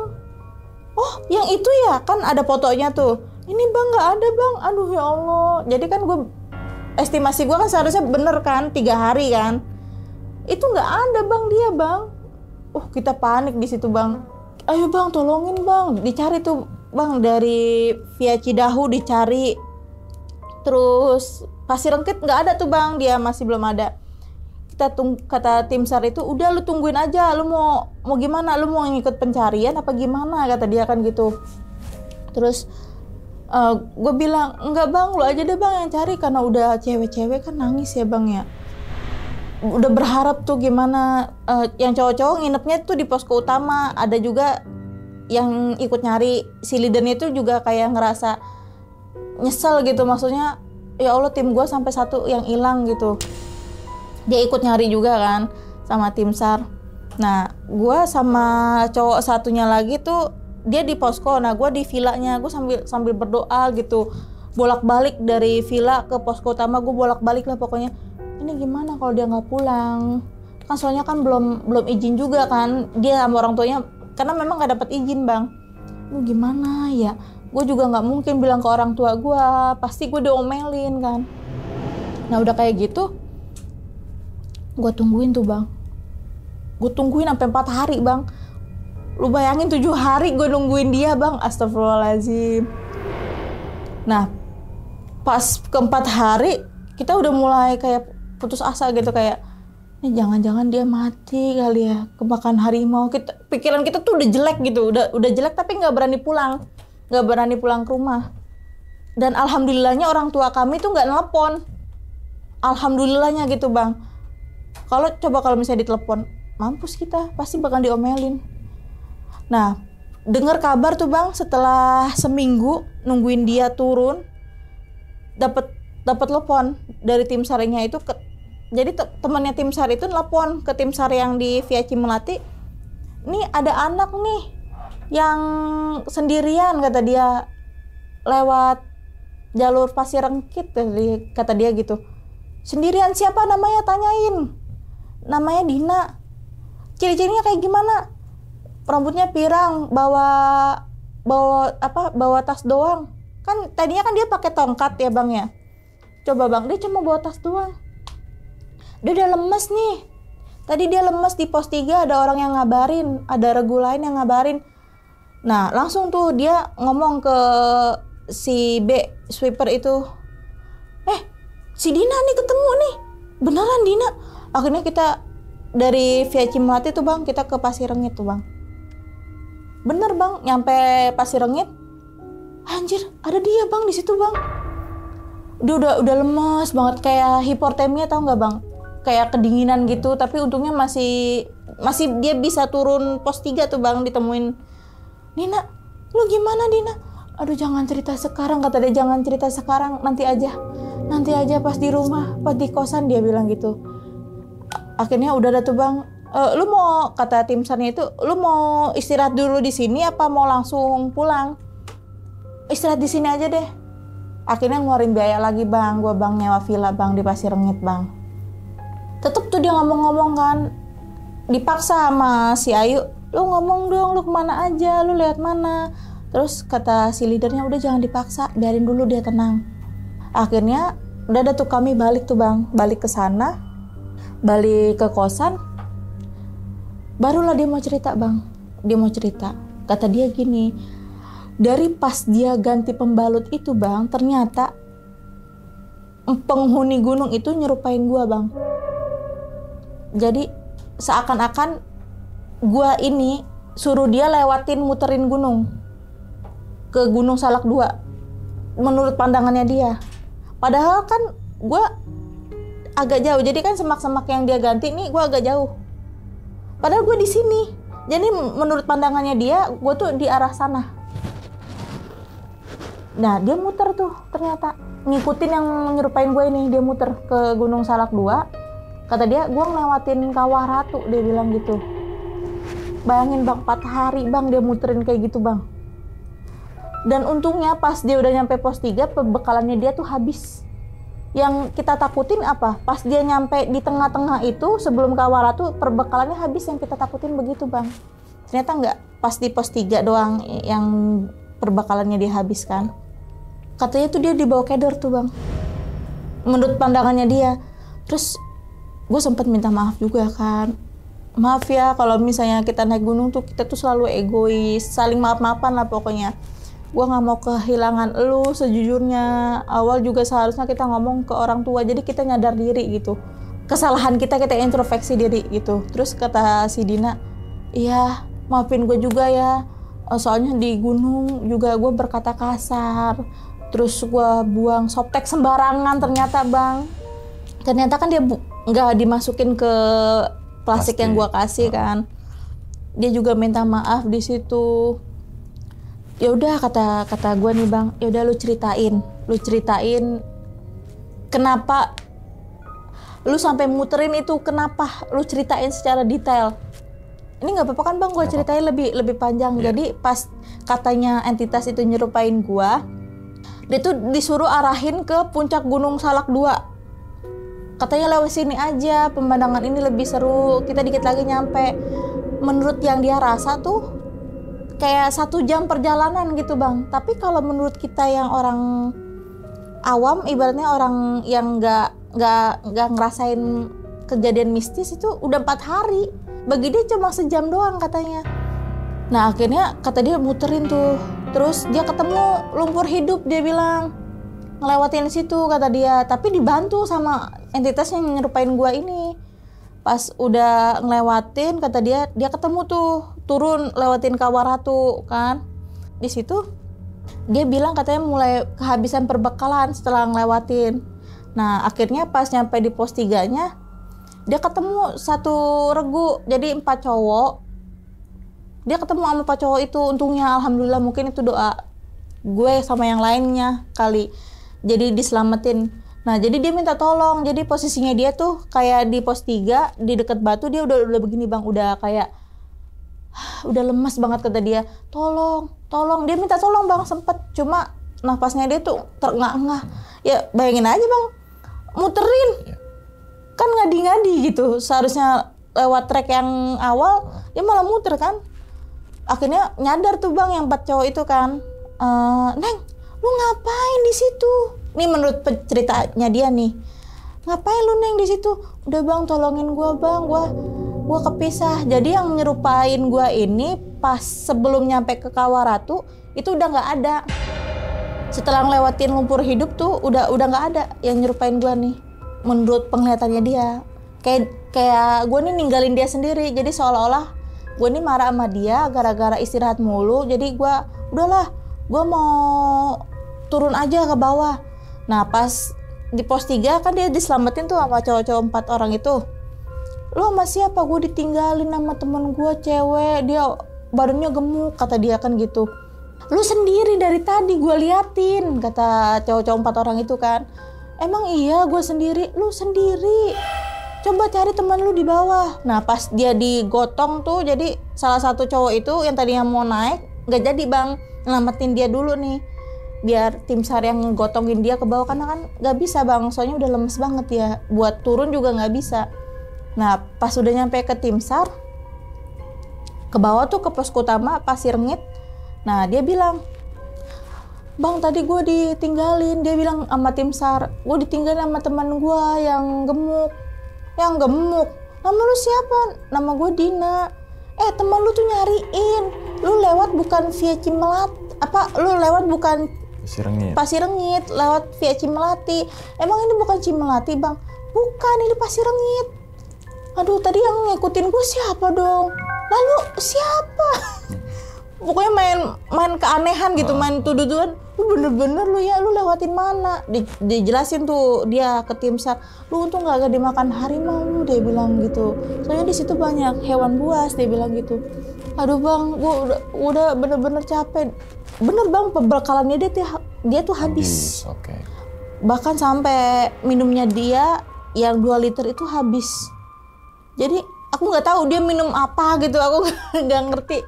Oh yang itu ya, kan ada fotonya tuh. Ini bang nggak ada bang. Aduh ya Allah. Jadi kan gue, estimasi gue kan seharusnya bener kan 3 hari kan. Itu nggak ada bang dia bang. Kita panik di situ bang. Ayo bang, tolongin bang, dicari tuh bang, dari via Cidahu dicari. Terus Pasir Rengkit nggak ada tuh bang, dia masih belum ada. Kata tim SAR itu, udah lu tungguin aja, lu mau gimana, lu mau ngikut pencarian apa gimana, kata dia kan gitu. Terus gue bilang, enggak bang, lu aja deh bang yang cari, karena udah cewek-cewek kan nangis ya bang ya. Udah berharap tuh gimana, yang cowok-cowok nginepnya tuh di posko utama. Ada juga yang ikut nyari, si leadernya itu juga kayak ngerasa nyesel gitu, maksudnya ya Allah, tim gue sampai 1 yang hilang gitu. Dia ikut nyari juga kan sama tim SAR. Nah gue sama cowok satunya lagi tuh, dia di posko, nah gue di villanya. Gue sambil berdoa gitu, bolak-balik dari villa ke posko utama. Gue bolak-balik lah pokoknya. Ini gimana kalau dia nggak pulang? Kan soalnya kan belum izin juga kan dia sama orang tuanya, karena memang nggak dapat izin bang. Lu gimana ya? Gue juga nggak mungkin bilang ke orang tua gue, pasti gue diomelin kan. Nah udah kayak gitu, gue tungguin tuh bang. Gue tungguin sampai 4 hari bang. Lu bayangin 7 hari gue nungguin dia bang. Astagfirullahaladzim. Nah pas keempat hari, kita udah mulai kayak putus asa gitu, kayak ini jangan-jangan dia mati kali ya, kemakan harimau. Pikiran kita tuh udah jelek gitu, udah jelek, tapi nggak berani pulang ke rumah. Dan alhamdulillahnya orang tua kami tuh nggak nelpon. Alhamdulillahnya gitu bang. Kalau misalnya ditelepon, mampus kita, pasti bakal diomelin. Nah dengar kabar tuh bang, setelah seminggu nungguin dia turun, dapat telepon dari tim SAR-nya itu. Jadi temannya tim SAR itu nelpon ke tim SAR yang di via Cimelati, nih ada anak nih yang sendirian, kata dia, lewat jalur Pasir Rengkit, kata dia gitu. Sendirian, siapa namanya, tanyain. Namanya Dina. Ciri-cirinya kayak gimana? Rambutnya pirang, bawa tas doang. Kan tadinya kan dia pakai tongkat ya bang ya. Coba bang, dia cuma bawa tas doang. Dia udah lemes nih. Tadi dia lemes di pos 3, ada orang yang ngabarin, ada regu lain yang ngabarin. Nah langsung tuh dia ngomong ke si B sweeper itu, si Dina nih ketemu nih, beneran Dina. Akhirnya kita dari via Cimelati tuh bang, kita ke Pasir Rengit tuh bang. Bener bang, nyampe Pasir Rengit, Anjir, ada dia bang di situ bang. Dia udah lemes banget, kayak hipotermia, tau nggak bang? Kayak kedinginan gitu, tapi untungnya masih dia bisa turun pos 3 tuh bang, ditemuin. Dina, lu gimana Dina? Aduh jangan cerita sekarang, kata dia, jangan cerita sekarang, nanti aja pas di rumah, pas di kosan, dia bilang gitu. Akhirnya udah ada tuh bang, lu mau, kata tim sarnya itu, lu mau istirahat dulu di sini apa mau langsung pulang? Istirahat di sini aja deh. Akhirnya ngeluarin biaya lagi bang, gua bang nyewa villa bang di Pasir Rengit bang. Tetep tuh dia ngomong-ngomong kan, dipaksa sama si Ayu, lu ngomong dong, lu kemana aja, lu lihat mana. Terus kata si leadernya, udah jangan dipaksa, biarin dulu dia tenang. Akhirnya udah ada tuh kami balik tuh bang, balik ke sana, balik ke kosan. Barulah dia mau cerita bang, dia mau cerita. Kata dia gini, dari pas dia ganti pembalut itu bang, ternyata penghuni gunung itu nyerupain gua bang. Jadi seakan-akan gua ini suruh dia lewatin muterin gunung ke Gunung Salak 2 menurut pandangannya dia. Padahal kan gue agak jauh, jadi kan semak-semak yang dia ganti nih gue agak jauh, padahal gue di sini. Jadi menurut pandangannya dia, gue tuh di arah sana. Nah dia muter tuh, ternyata ngikutin yang menyerupain gue ini. Dia muter ke Gunung Salak 2. Kata dia, gue ngelewatin Kawah Ratu, dia bilang gitu. Bayangin bang, 4 hari bang dia muterin kayak gitu bang. Dan untungnya pas dia udah nyampe pos 3, perbekalannya dia tuh habis. Yang kita takutin apa? Pas dia nyampe di tengah-tengah itu, sebelum Kawah Ratu, perbekalannya habis. Yang kita takutin begitu bang. Ternyata enggak, pas di pos 3 doang yang perbekalannya dia habis kan. Katanya tuh dia dibawa keder tuh bang, menurut pandangannya dia. Terus gue sempet minta maaf juga kan. Maaf ya kalau misalnya kita naik gunung tuh kita tuh selalu egois, saling maaf-maafan lah pokoknya. Gue gak mau kehilangan lu sejujurnya. Awal juga seharusnya kita ngomong ke orang tua, jadi kita nyadar diri gitu. Kesalahan kita introspeksi diri gitu. Terus kata si Dina, iya maafin gue juga ya. Soalnya di gunung juga gue berkata kasar. Terus gue buang softtek sembarangan ternyata bang. Ternyata kan dia gak dimasukin ke plastik yang gue kasih kan. Dia juga minta maaf di situ. Ya udah kata gue nih bang, ya udah lu ceritain kenapa lu sampai muterin itu, kenapa lu ceritain secara detail. Ini nggak apa-apa kan bang, gue ceritain lebih panjang. Yeah. Jadi pas katanya entitas itu nyerupain gue, dia tuh disuruh arahin ke puncak Gunung Salak 2. Katanya lewat sini aja, pemandangan ini lebih seru, kita dikit lagi nyampe. Menurut yang dia rasa tuh kayak 1 jam perjalanan gitu bang. Tapi kalau menurut kita yang orang awam, ibaratnya orang yang nggak ngerasain kejadian mistis, itu udah 4 hari. Bagi dia cuma sejam doang katanya. Nah akhirnya kata dia muterin tuh. Terus dia ketemu lumpur hidup, dia bilang ngelewatin situ kata dia. Tapi dibantu sama entitas yang nyerupain gua ini. Pas udah ngelewatin, kata dia ketemu tuh turun lewatin Kawah Ratu kan. Di situ dia bilang katanya mulai kehabisan perbekalan setelah ngelewatin. Nah akhirnya pas nyampe di pos 3-nya, dia ketemu 1 regu, jadi 4 cowok. Dia ketemu sama 4 cowok itu, untungnya alhamdulillah, mungkin itu doa gue sama yang lainnya kali, jadi diselamatin. Nah jadi dia minta tolong, jadi posisinya dia tuh kayak di pos 3 di dekat batu. Dia udah begini bang, udah kayak udah lemas banget. Kata dia, tolong dia minta tolong bang, sempet, cuma nafasnya dia tuh terengah-engah. Ya bayangin aja bang, muterin kan ngadi-ngadi gitu, seharusnya lewat trek yang awal, dia malah muter kan. Akhirnya nyadar tuh bang yang 4 cowok itu kan, Neng lu ngapain di situ? Nih menurut ceritanya dia nih, ngapain lu Neng di situ? Udah bang, tolongin gua bang, gua kepisah. Jadi yang nyerupain gua ini pas sebelum nyampe ke Kawah Ratu itu udah nggak ada. Setelah ngelewatin lumpur hidup tuh udah nggak ada yang nyerupain gua nih. Menurut penglihatannya dia, kayak gua nih ninggalin dia sendiri. Jadi seolah-olah gua nih marah sama dia gara-gara istirahat mulu. Jadi gua udahlah, gue mau turun aja ke bawah. Nah pas di pos 3 kan dia diselamatin tuh sama cowok-cowok 4 orang itu. Lo sama siapa? Gue ditinggalin sama temen gue cewek, dia badannya gemuk, kata dia kan gitu. Lu sendiri dari tadi gue liatin, kata cowok-cowok 4 orang itu kan. Emang iya gue sendiri? Lu sendiri, coba cari teman lu di bawah. Nah pas dia digotong tuh, jadi salah satu cowok itu yang tadinya mau naik gak jadi bang, nyelamatin dia dulu nih biar tim SAR yang ngegotongin dia ke bawah, karena kan gak bisa bang, soalnya udah lemes banget ya, buat turun juga gak bisa. Nah pas udah nyampe ke tim SAR, ke bawah tuh ke pos utama Pasir Ngit. Nah dia bilang, bang tadi gue ditinggalin, dia bilang sama tim SAR, gue ditinggalin sama teman gue yang gemuk. Yang gemuk? Nama lu siapa? Nama gue Dina. Teman lu tuh nyariin, lu lewat bukan via lu lewat bukan Pasir Ngit, lewat via Cimelati. Emang ini bukan Cimelati bang? Bukan, ini Pasir Ngit. Aduh tadi yang ngikutin gue siapa dong? Lalu siapa? Pokoknya main keanehan gitu, main tuduh-tuduhan. Lu bener-bener lu ya, lu lewatin mana? Dijelasin tuh dia ke tim SAR, lu untung gak dimakan harimau lu, dia bilang gitu. Soalnya di situ banyak hewan buas, dia bilang gitu. Aduh bang, gua udah bener-bener capek. Bener bang, pembekalannya dia tuh habis. Okay. Bahkan sampai minumnya dia yang 2 liter itu habis. Jadi aku nggak tahu dia minum apa gitu, aku nggak ngerti.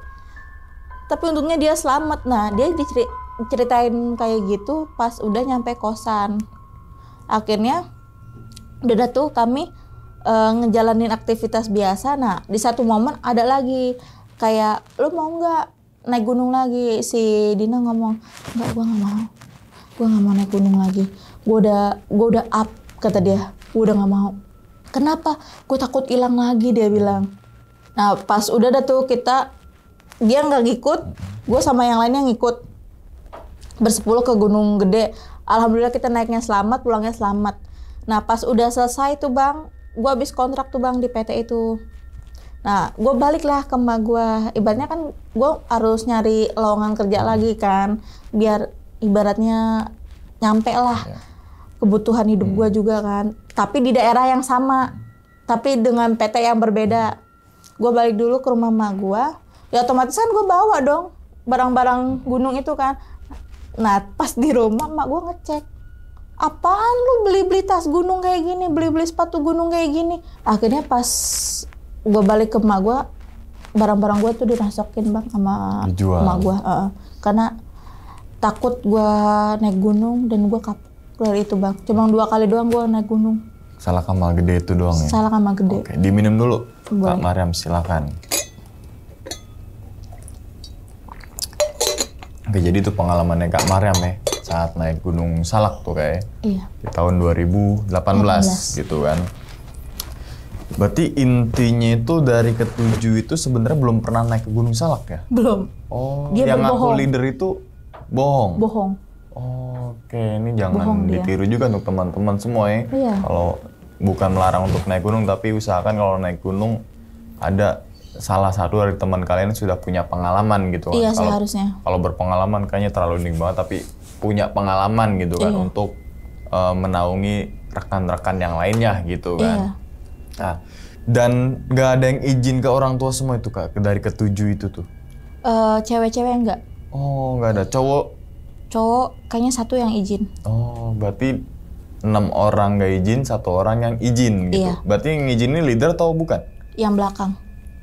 Tapi untungnya dia selamat. Nah dia diceritain kayak gitu pas udah nyampe kosan. Akhirnya udah tuh kami ngejalanin aktivitas biasa. Nah di satu momen ada lagi kayak, lu mau nggak naik gunung lagi? Si Dina ngomong, nggak, gue nggak mau naik gunung lagi. Gue udah up, kata dia. Gue udah nggak mau. Kenapa? Gue takut hilang lagi, dia bilang. Nah pas udah tuh dia nggak ngikut, gue sama yang lainnya ngikut bersepuluh ke Gunung Gede. Alhamdulillah kita naiknya selamat, pulangnya selamat. Nah pas udah selesai tuh bang, gue habis kontrak tuh bang di PT itu. Nah gue balik lah ke emak gue. Ibaratnya kan gue harus nyari lowongan kerja lagi kan, biar ibaratnya nyampe lah kebutuhan hidup gue juga kan. Tapi di daerah yang sama, tapi dengan PT yang berbeda. Gue balik dulu ke rumah emak gue. Ya otomatis kan gue bawa dong barang-barang gunung itu kan. Nah pas di rumah emak gue ngecek, apaan lu beli-beli tas gunung kayak gini, beli-beli sepatu gunung kayak gini. Akhirnya pas gue balik ke emak gue, barang-barang gue tuh dirasokin bang sama emak gue. Karena takut gue naik gunung dan gue kapok dari itu bang. Cuma 2 kali doang gue naik gunung. Salak Kamal Gede itu doang ya? Salak Kamal Gede. Oke, diminum dulu. Kak Mariam silakan. Oke, jadi itu pengalamannya Kak Mariam ya saat naik Gunung Salak tuh kayak. Iya. Di tahun 2018 gitu kan. Berarti intinya itu dari ketujuh itu sebenarnya belum pernah naik ke Gunung Salak ya? Belum. Oh, dia yang berbohong. ngaku leader itu bohong? Bohong. Oke, ini jangan ditiru juga untuk teman-teman semua ya. Iya. Kalau bukan melarang untuk naik gunung, tapi usahakan kalau naik gunung ada salah satu dari teman kalian sudah punya pengalaman gitu kan. Iya, seharusnya. Kalau berpengalaman kayaknya terlalu unik banget, tapi punya pengalaman gitu kan untuk menaungi rekan-rekan yang lainnya gitu kan. Iya. Nah, dan nggak ada yang izin ke orang tua semua itu Kak, dari ketujuh itu tuh? Cewek-cewek enggak. Oh, nggak ada. Cowok kayaknya 1 yang izin. Oh, berarti 6 orang nggak izin, 1 orang yang izin gitu. Iya. Berarti yang izin ini leader atau bukan? Yang belakang.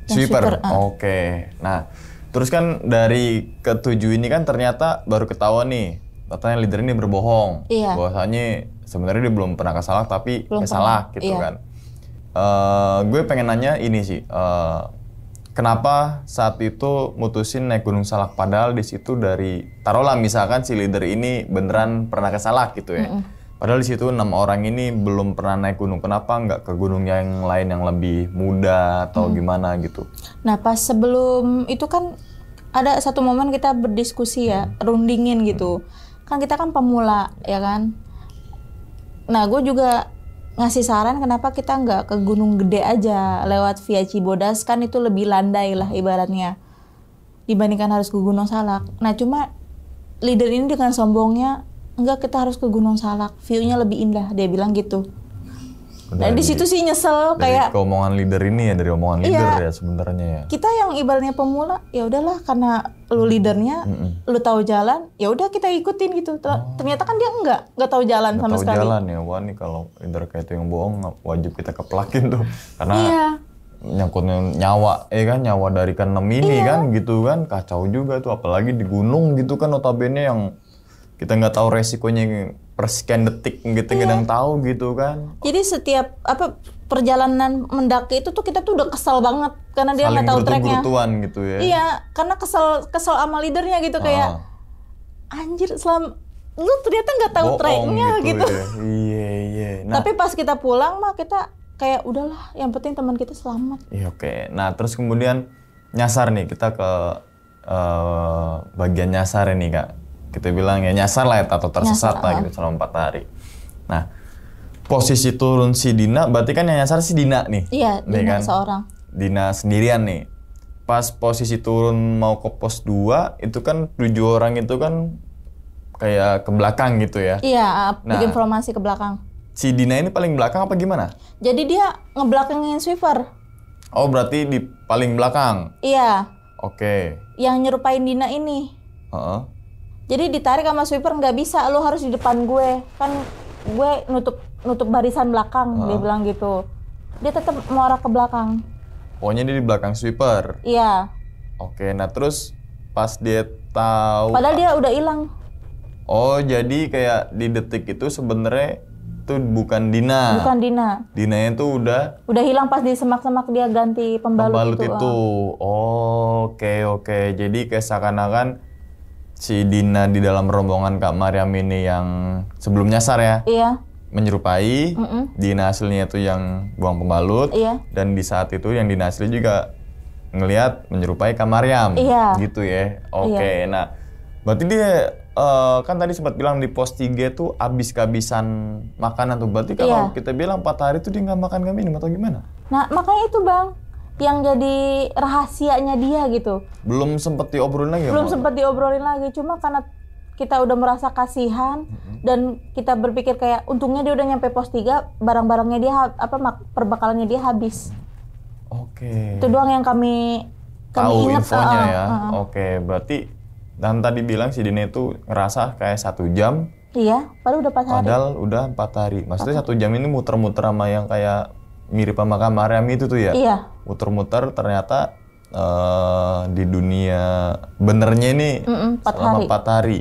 Sweeper. Oke. Nah, terus kan dari ketujuh ini kan ternyata baru ketahuan nih, katanya leader ini berbohong. Iya. Bahwasanya sebenarnya dia belum pernah ke Salak tapi Belum Salak gitu iya. kan. Gue pengen nanya ini sih. Kenapa saat itu mutusin naik Gunung Salak padahal di situ dari taruhlah misalkan si leader ini beneran pernah ke Salak gitu ya. Padahal di situ 6 orang ini belum pernah naik gunung. Kenapa nggak ke gunung yang lain yang lebih muda atau gimana gitu? Nah pas sebelum itu kan ada satu momen kita berdiskusi ya, rundingin gitu. Kan kita kan pemula ya kan. Nah gue juga ngasih saran kenapa kita nggak ke Gunung Gede aja lewat via Cibodas, kan itu lebih landai lah ibaratnya dibandingkan harus ke Gunung Salak. Nah cuma leader ini dengan sombongnya, enggak, kita harus ke Gunung Salak, view-nya lebih indah, dia bilang gitu. Nah di situ sih nyesel dari kayak omongan leader ini ya, dari omongan leader ya sebenarnya ya. Kita yang ibaratnya pemula, ya udahlah karena lu leadernya, lu tahu jalan, ya udah kita ikutin gitu. Ternyata kan dia enggak tahu jalan sama sekali. Tahu jalan ya, wah nih kalau leader kayak itu yang bohong wajib kita keplakin tuh, karena nyangkutnya nyawa, kan nyawa dari keenam ini kan gitu kan, kacau juga tuh, apalagi di gunung gitu kan, notabene yang kita nggak tahu resikonya persekian detik gitu, kadang tahu gitu kan. Jadi setiap perjalanan mendaki itu tuh kita tuh udah kesel banget karena dia nggak tahu treknya. Gitu ya. Iya, karena kesel sama leadernya gitu, kayak anjir, lu ternyata nggak tahu treknya gitu. Ya. Iya. Nah, tapi pas kita pulang mah kita kayak udahlah, yang penting teman kita selamat. Iya, oke. Nah terus kemudian nyasar nih, kita ke bagian nyasar ini Kak. Kita bilang ya nyasar lah atau tersesat lah gitu selama 4 hari. Nah, posisi turun si Dina, berarti kan yang nyasar si Dina nih. Iya, Dina kan? Seorang. Dina sendirian nih. Pas posisi turun mau ke pos 2, itu kan 7 orang itu kan kayak ke belakang gitu ya. Iya, bikin formasi ke belakang. Si Dina ini paling belakang apa gimana? Jadi dia ngebelakangin sweeper. Oh, berarti di paling belakang? Iya. Oke. Yang nyerupain Dina ini. Jadi ditarik sama sweeper, nggak bisa, lo harus di depan gue. Kan gue nutup barisan belakang, dia bilang gitu. Dia tetap mau arah ke belakang. Pokoknya dia di belakang sweeper? Iya. Oke, nah terus pas dia tahu... Padahal dia udah hilang. Oh, jadi kayak di detik itu sebenarnya itu bukan Dina. Bukan Dina. Dinanya itu udah hilang pas di semak-semak, dia ganti pembalut itu. Oke. Jadi kayak seakan-akan si Dina di dalam rombongan Kak Mariam ini yang sebelum nyasar ya. Iya. Menyerupai. Dina aslinya itu yang buang pembalut. Iya. Dan di saat itu yang Dina asli juga ngelihat menyerupai Kak Mariam. Iya. Gitu ya. Oke. Nah, berarti dia kan tadi sempat bilang di pos 3 tuh habis kehabisan makanan tuh. Berarti kalau kita bilang 4 hari tuh dia nggak makan nggak minum atau gimana? Nah makanya itu Bang, yang jadi rahasianya dia gitu. Belum sempat diobrolin lagi? Belum sempat diobrolin lagi, cuma karena kita udah merasa kasihan dan kita berpikir kayak untungnya dia udah nyampe pos 3, barang-barangnya dia perbekalannya dia habis. Oke. Itu doang yang kami tahu ingat, infonya ya. Oke, berarti dan tadi bilang si Dina itu ngerasa kayak 1 jam. Iya, padahal udah 4 hari. Padahal udah 4 hari. Maksudnya 1 jam ini muter-muter sama yang kayak mirip sama Kak Mariam itu tuh ya? Iya. Muter-muter ternyata di dunia benernya ini selama 4 hari.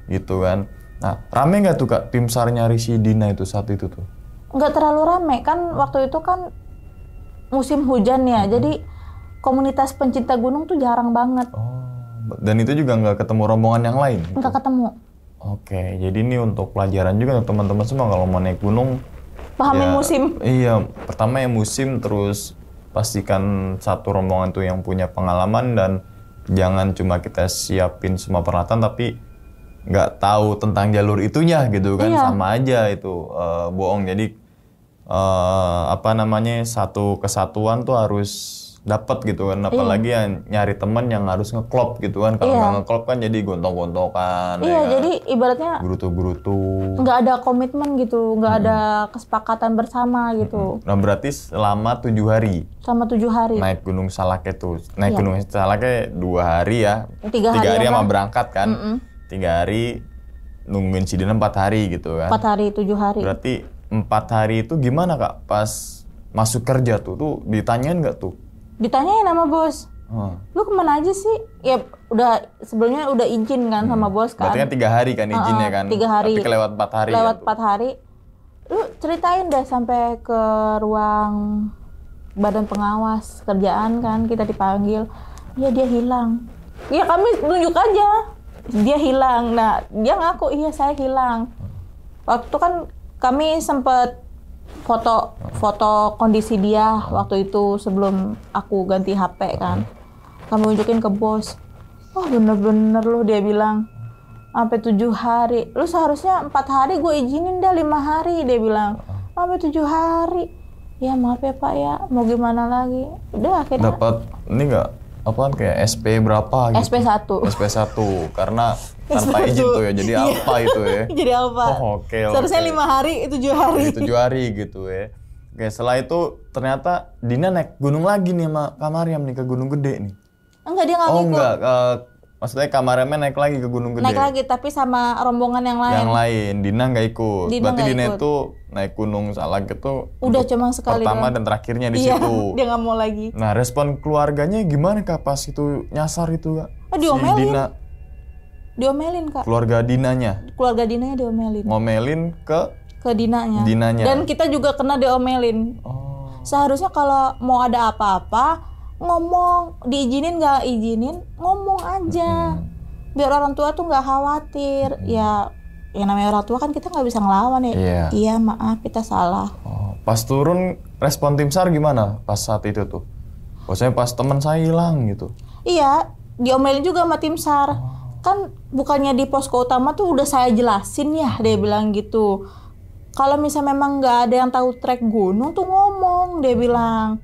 Gitu kan. Nah, rame nggak tuh Kak tim SAR nyari si Dina itu saat itu tuh? Nggak terlalu rame, kan waktu itu kan musim hujan ya, jadi komunitas pencinta gunung tuh jarang banget. Dan itu juga nggak ketemu rombongan yang lain? Nggak ketemu. Oke, jadi ini untuk pelajaran juga untuk teman-teman semua kalau mau naik gunung. Pahamin musim. Iya, pertama yang musim, terus pastikan satu rombongan tuh yang punya pengalaman dan jangan cuma kita siapin semua peralatan tapi nggak tahu tentang jalur itunya gitu kan, sama aja itu bohong. Jadi satu kesatuan tuh harus dapat gitu kan, apalagi yang nyari teman yang harus ngeklop gitu kan. Kalau nggak ngeklop kan jadi gontok-gontokan. Iya, jadi ibaratnya gerutu-gerutu. Nggak ada komitmen gitu, nggak ada kesepakatan bersama gitu. Nah berarti selama 7 hari. Selama 7 hari. Naik Gunung Salak itu, Gunung Salaknya 2 hari ya. 3 hari sama berangkat kan. 3 hari nungguin si Dina 4 hari gitu kan. 4 hari, 7 hari. Berarti 4 hari itu gimana Kak? Pas masuk kerja tuh ditanyain nggak tuh? Ditanyain sama bos. Lu kemana aja sih? Ya udah sebelumnya udah izin kan sama bos kan. Berarti kan 3 hari kan izinnya kan? 3 hari. Tapi kelewat 4 hari. Lewat kan 4 hari. Lu ceritain deh sampai ke ruang badan pengawas kerjaan kan, kita dipanggil. Iya dia hilang. Ya kami tunjuk aja. Dia hilang. Nah, dia ngaku iya saya hilang. Waktu itu kan kami sempet foto kondisi dia waktu itu sebelum aku ganti HP kan. Kami unjukin ke bos. Wah bener-bener lu, dia bilang. Sampai 7 hari. Lu seharusnya 4 hari gue izinin dah 5 hari, dia bilang. Sampai 7 hari. Ya maaf ya Pak ya, mau gimana lagi. Udah akhirnya. Dapat ini nggak apaan kayak SP berapa gitu. SP1. SP1 karena tanpa izin tuh ya. Jadi apa itu ya? Jadi apa? Oh, oke. Seharusnya 5 hari, 7 hari. Jadi 7 hari gitu ya. Oke, setelah itu ternyata Dina naik gunung lagi nih sama Kak Mariam nih ke Gunung Gede nih. Enggak, dia nggak Oh ngikut. enggak, maksudnya Kak Mariamnya naik lagi ke Gunung Gede. Naik lagi tapi sama rombongan yang lain. Yang lain, Dina nggak ikut. Dina Berarti nggak Dina ikut. itu naik Gunung Salak itu Udah untuk cuma sekali pertama doang. dan terakhirnya di Iya, situ. dia nggak mau lagi. Nah, respon keluarganya gimana Kak pas itu nyasar itu Kak? Oh, diomelin. Si Dina, Diomelin, Kak. keluarga Dinanya Keluarga Dinanya diomelin. ngomelin ke Ke Dinanya. Dinanya. Dan kita juga kena diomelin. Oh. Seharusnya kalau mau ada apa-apa, ngomong, diizinin nggak izinin, ngomong aja. Biar orang tua tuh nggak khawatir. Ya, yang namanya orang tua kan kita nggak bisa ngelawan ya. Iya. Iya, maaf kita salah. Oh, pas turun respon tim SAR gimana pas saat itu tuh? Maksudnya pas teman saya hilang gitu. Iya, diomelin juga sama tim SAR. Kan bukannya di posko utama tuh udah saya jelasin ya, dia bilang gitu. Kalau misalnya memang nggak ada yang tahu trek gunung tuh ngomong, dia bilang.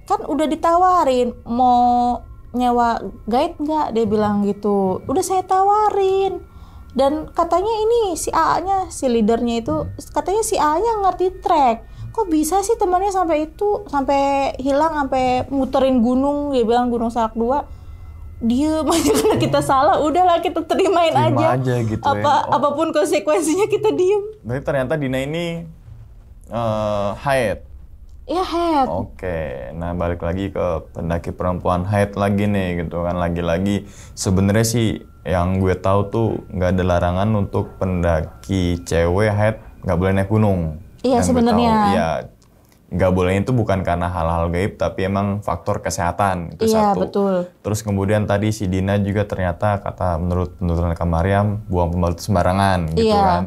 Kan udah ditawarin, mau nyewa guide nggak, dia bilang gitu. Udah saya tawarin. Dan katanya ini si A-nya, si leadernya itu, katanya si A-nya ngerti trek. Kok bisa sih temannya sampai itu, sampai hilang, sampai muterin gunung, dia bilang Gunung Salak 2. Diem aja karena kita salah, udahlah kita terimain Terima aja. aja gitu ya. Apapun konsekuensinya kita diem. Berarti ternyata Dina ini haid. Ya head. Oke, nah balik lagi ke pendaki perempuan haid lagi nih gitu kan. Lagi-lagi sebenarnya sih yang gue tahu tuh nggak ada larangan untuk pendaki cewek haid nggak boleh naik gunung. Iya, Yang gue sebenarnya. tahu, iya, nggak boleh itu bukan karena hal-hal gaib tapi emang faktor kesehatan itu Iya, satu. betul. Terus kemudian tadi si Dina juga ternyata kata menurut penuturan Kak Mariam buang pembalut sembarangan gitu Iya. kan.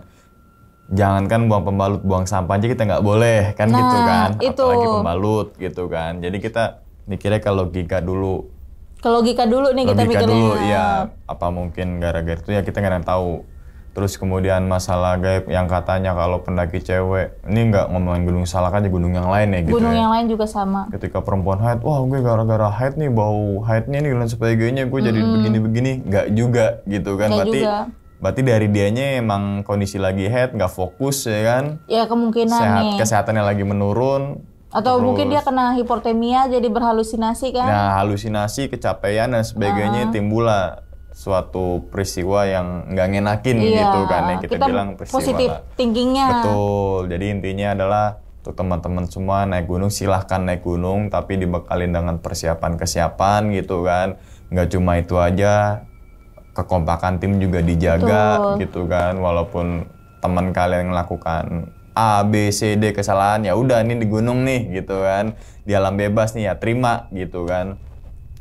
Jangankan buang pembalut, buang sampah aja kita nggak boleh kan Nah, gitu kan. itu. Apalagi pembalut gitu kan. Jadi kita mikirnya ke logika dulu. Ke logika dulu nih kita Logika mikirnya. dulu ya. Apa mungkin gara-gara itu ya kita nggak ada yang tahu. Terus kemudian masalah gaib yang katanya kalau pendaki cewek, ini nggak ngomongin Gunung Salak aja, gunung yang lain ya gitu Gunung ya. yang lain juga sama. Ketika perempuan haid, wah gue gara-gara haid nih, bau haidnya nih dan sebagainya, gue jadi begini-begini. Nggak juga gitu kan. Nggak Berarti juga. berarti dari dianya emang kondisi lagi haid, nggak fokus ya kan. Ya kemungkinan nih. Kesehatannya lagi menurun. Atau Terus, mungkin dia kena hipotermia jadi berhalusinasi kan. nah, halusinasi, kecapean dan sebagainya timbullah suatu peristiwa yang nggak ngenakin Iya, gitu kan yang kita bilang peristiwa positif lah. thinkingnya. Betul. Jadi intinya adalah untuk teman-teman semua naik gunung silahkan naik gunung tapi dibekalin dengan persiapan gitu kan. Nggak cuma itu aja, kekompakan tim juga dijaga Betul. gitu kan. Walaupun teman kalian melakukan A, B, C, D kesalahan, ya udah ini di gunung nih gitu kan. Di alam bebas nih ya terima gitu kan.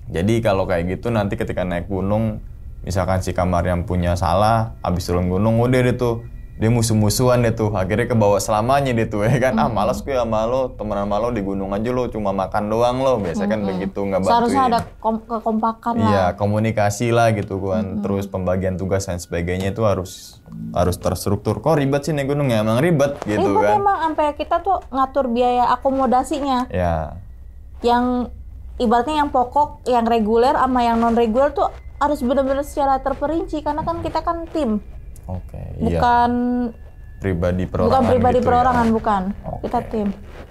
Jadi kalau kayak gitu nanti ketika naik gunung, misalkan si Kak Mariam punya salah, abis turun gunung udah deh tuh, dia musuh-musuhan deh tuh, akhirnya kebawa selamanya deh tuh ya kan. Ah malas gue sama lo, temenan sama lo di gunung aja lo, cuma makan doang lo, biasanya kan begitu nggak bantuin. Seharusnya ada kekompakan lah. Iya, komunikasi lah gitu kan. Terus pembagian tugas dan sebagainya itu harus terstruktur. Kok ribet sih naik gunung ya? Emang ribet gitu Ribet kan. emang sampai kita tuh ngatur biaya akomodasinya. Ya, Yang ibaratnya yang pokok, yang reguler sama yang non reguler tuh harus benar-benar secara terperinci karena kan kita kan tim, oke. Iya. bukan Pribadi perorangan bukan pribadi gitu ya. perorangan, bukan. Oke. Kita tim.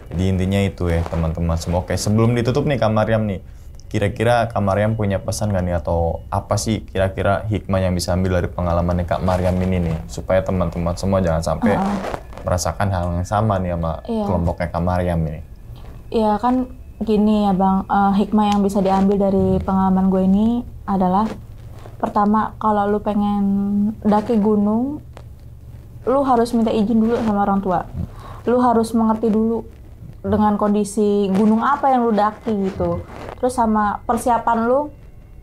Jadi intinya itu ya teman-teman semua. Oke, sebelum ditutup nih Kak Mariam nih, kira-kira Kak Mariam punya pesan gak nih atau apa sih kira-kira hikmah yang bisa ambil dari pengalaman Kak Mariam ini nih supaya teman-teman semua jangan sampai merasakan hal yang sama nih sama Iya. kelompoknya Kak Mariam ini. Ya kan gini ya Bang, hikmah yang bisa diambil dari pengalaman gue ini adalah pertama, kalau lu pengen daki gunung, lu harus minta izin dulu sama orang tua. Lu harus mengerti dulu dengan kondisi gunung apa yang lu daki gitu. Terus sama persiapan lu,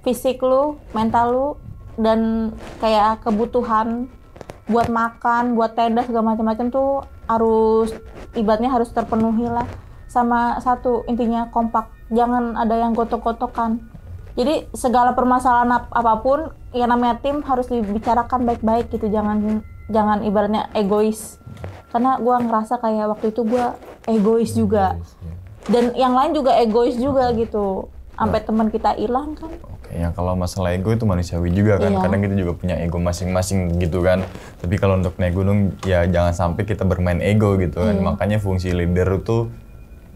fisik lu, mental lu, dan kayak kebutuhan buat makan, buat tenda segala macam-macam tuh harus ibaratnya harus terpenuhi lah. Sama satu intinya kompak, jangan ada yang gotok-gotokan. Jadi segala permasalahan apapun yang namanya tim harus dibicarakan baik-baik gitu, jangan ibaratnya egois. Karena gue ngerasa kayak waktu itu gue egois juga, dan yang lain juga egois juga gitu. sampai teman kita hilang kan. Oke, ya kalau masalah ego itu manusiawi juga kan. Iya. Kadang kita juga punya ego masing-masing gitu kan. Tapi kalau untuk naik gunung ya jangan sampai kita bermain ego gitu kan. Iya. Makanya fungsi leader itu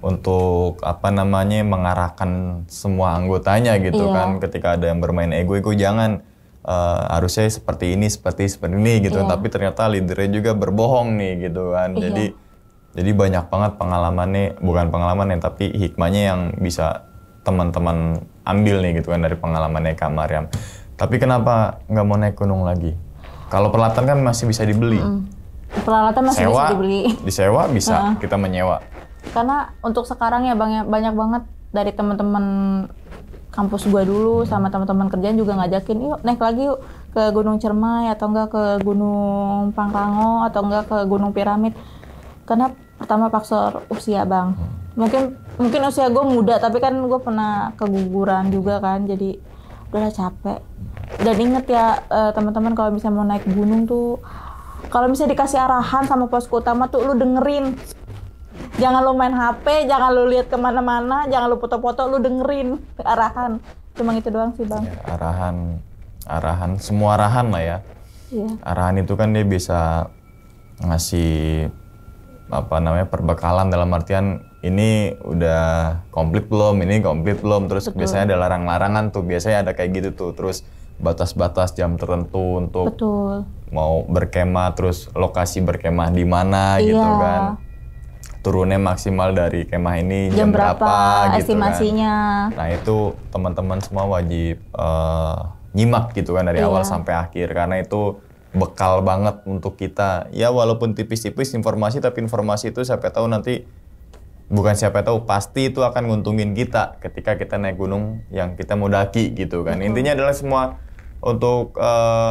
untuk apa namanya mengarahkan semua anggotanya gitu Iya. kan. Ketika ada yang bermain ego jangan harusnya seperti ini gitu. Iya. Tapi ternyata leadernya juga berbohong nih gitu kan. Iya. Jadi banyak banget pengalamannya, bukan pengalamannya tapi hikmahnya yang bisa teman-teman ambil nih gitu kan dari pengalamannya Kak Maryam. Tapi kenapa nggak mau naik gunung lagi? Kalau peralatan kan masih bisa dibeli. Peralatan masih Sewa, bisa dibeli. disewa bisa, kita menyewa. Karena untuk sekarang ya banyak banget dari teman-teman kampus gua dulu sama teman-teman kerjaan juga ngajakin, yuk naik lagi yuk ke Gunung Cermai atau enggak ke Gunung Pangrango atau enggak ke Gunung Piramid. Karena pertama faktor usia bang. Mungkin usia gue muda tapi kan gue pernah keguguran juga kan, jadi udahlah capek. Dan inget ya teman-teman kalau misalnya mau naik gunung tuh, kalau misalnya dikasih arahan sama posko utama tuh lu dengerin. Jangan lu main HP, jangan lu lihat kemana-mana, jangan lu foto-foto, lu dengerin arahan. Cuma itu doang sih bang. Ya, arahan, semua arahan lah ya. Iya. Arahan itu kan dia bisa ngasih apa namanya perbekalan dalam artian ini udah komplit belum, terus Betul. biasanya ada larang-larangan tuh, biasanya ada kayak gitu tuh, terus batas-batas jam tertentu untuk Betul. mau berkemah, terus lokasi berkemah di mana gitu Iya. kan, turunnya maksimal dari kemah ini Jam berapa gitu kan. estimasinya. Nah itu teman-teman semua wajib nyimak gitu kan dari Iya. awal sampai akhir, karena itu bekal banget untuk kita. Ya walaupun tipis-tipis informasi, tapi informasi itu siapa tahu nanti, bukan siapa tahu, pasti itu akan nguntungin kita ketika kita naik gunung yang kita mau daki gitu kan. Intinya adalah semua untuk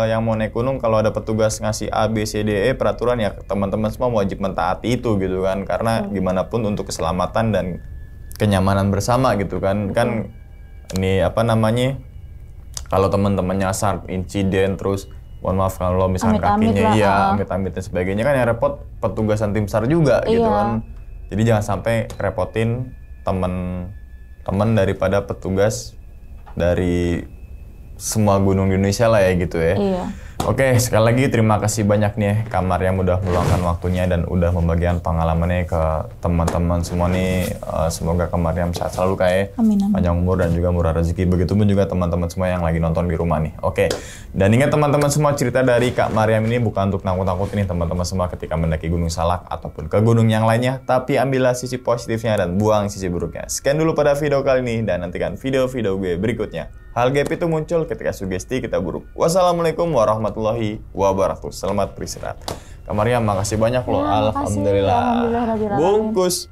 yang mau naik gunung, kalau ada petugas ngasih A, B, C, D, E peraturan ya teman-teman semua wajib mentaati itu gitu kan. Karena gimana pun untuk keselamatan dan kenyamanan bersama gitu kan. Kan ini apa namanya, kalau teman-teman nyasar insiden terus mohon maaf kalau misalkan Amit-amit kakinya lah, iya amit-amit dan sebagainya kan yang repot petugasan tim SAR juga gitu Iya. kan. Jadi jangan sampai repotin teman-teman daripada petugas dari semua gunung di Indonesia lah ya gitu ya. Iya. Oke, sekali lagi terima kasih banyak nih Kak Maryam udah meluangkan waktunya dan udah membagikan pengalamannya ke teman-teman semua nih. Semoga Kak Maryam sehat selalu Kak ya. Amin, amin. Panjang umur dan juga murah rezeki. Begitupun juga teman-teman semua yang lagi nonton di rumah nih. Oke, dan ingat teman-teman semua, cerita dari Kak Maryam ini bukan untuk nakut-nakutin nih teman-teman semua ketika mendaki Gunung Salak ataupun ke gunung yang lainnya. Tapi ambillah sisi positifnya dan buang sisi buruknya. Sekian dulu pada video kali ini dan nantikan video-video gue berikutnya. Hal gaib itu muncul ketika sugesti kita buruk. Wassalamualaikum warahmatullahi wabarakatuh. Selamat beristirahat. Kak Maryam, makasih banyak loh. Ya, makasih. Alhamdulillah. Alhamdulillah, rabbil alamin. Bungkus.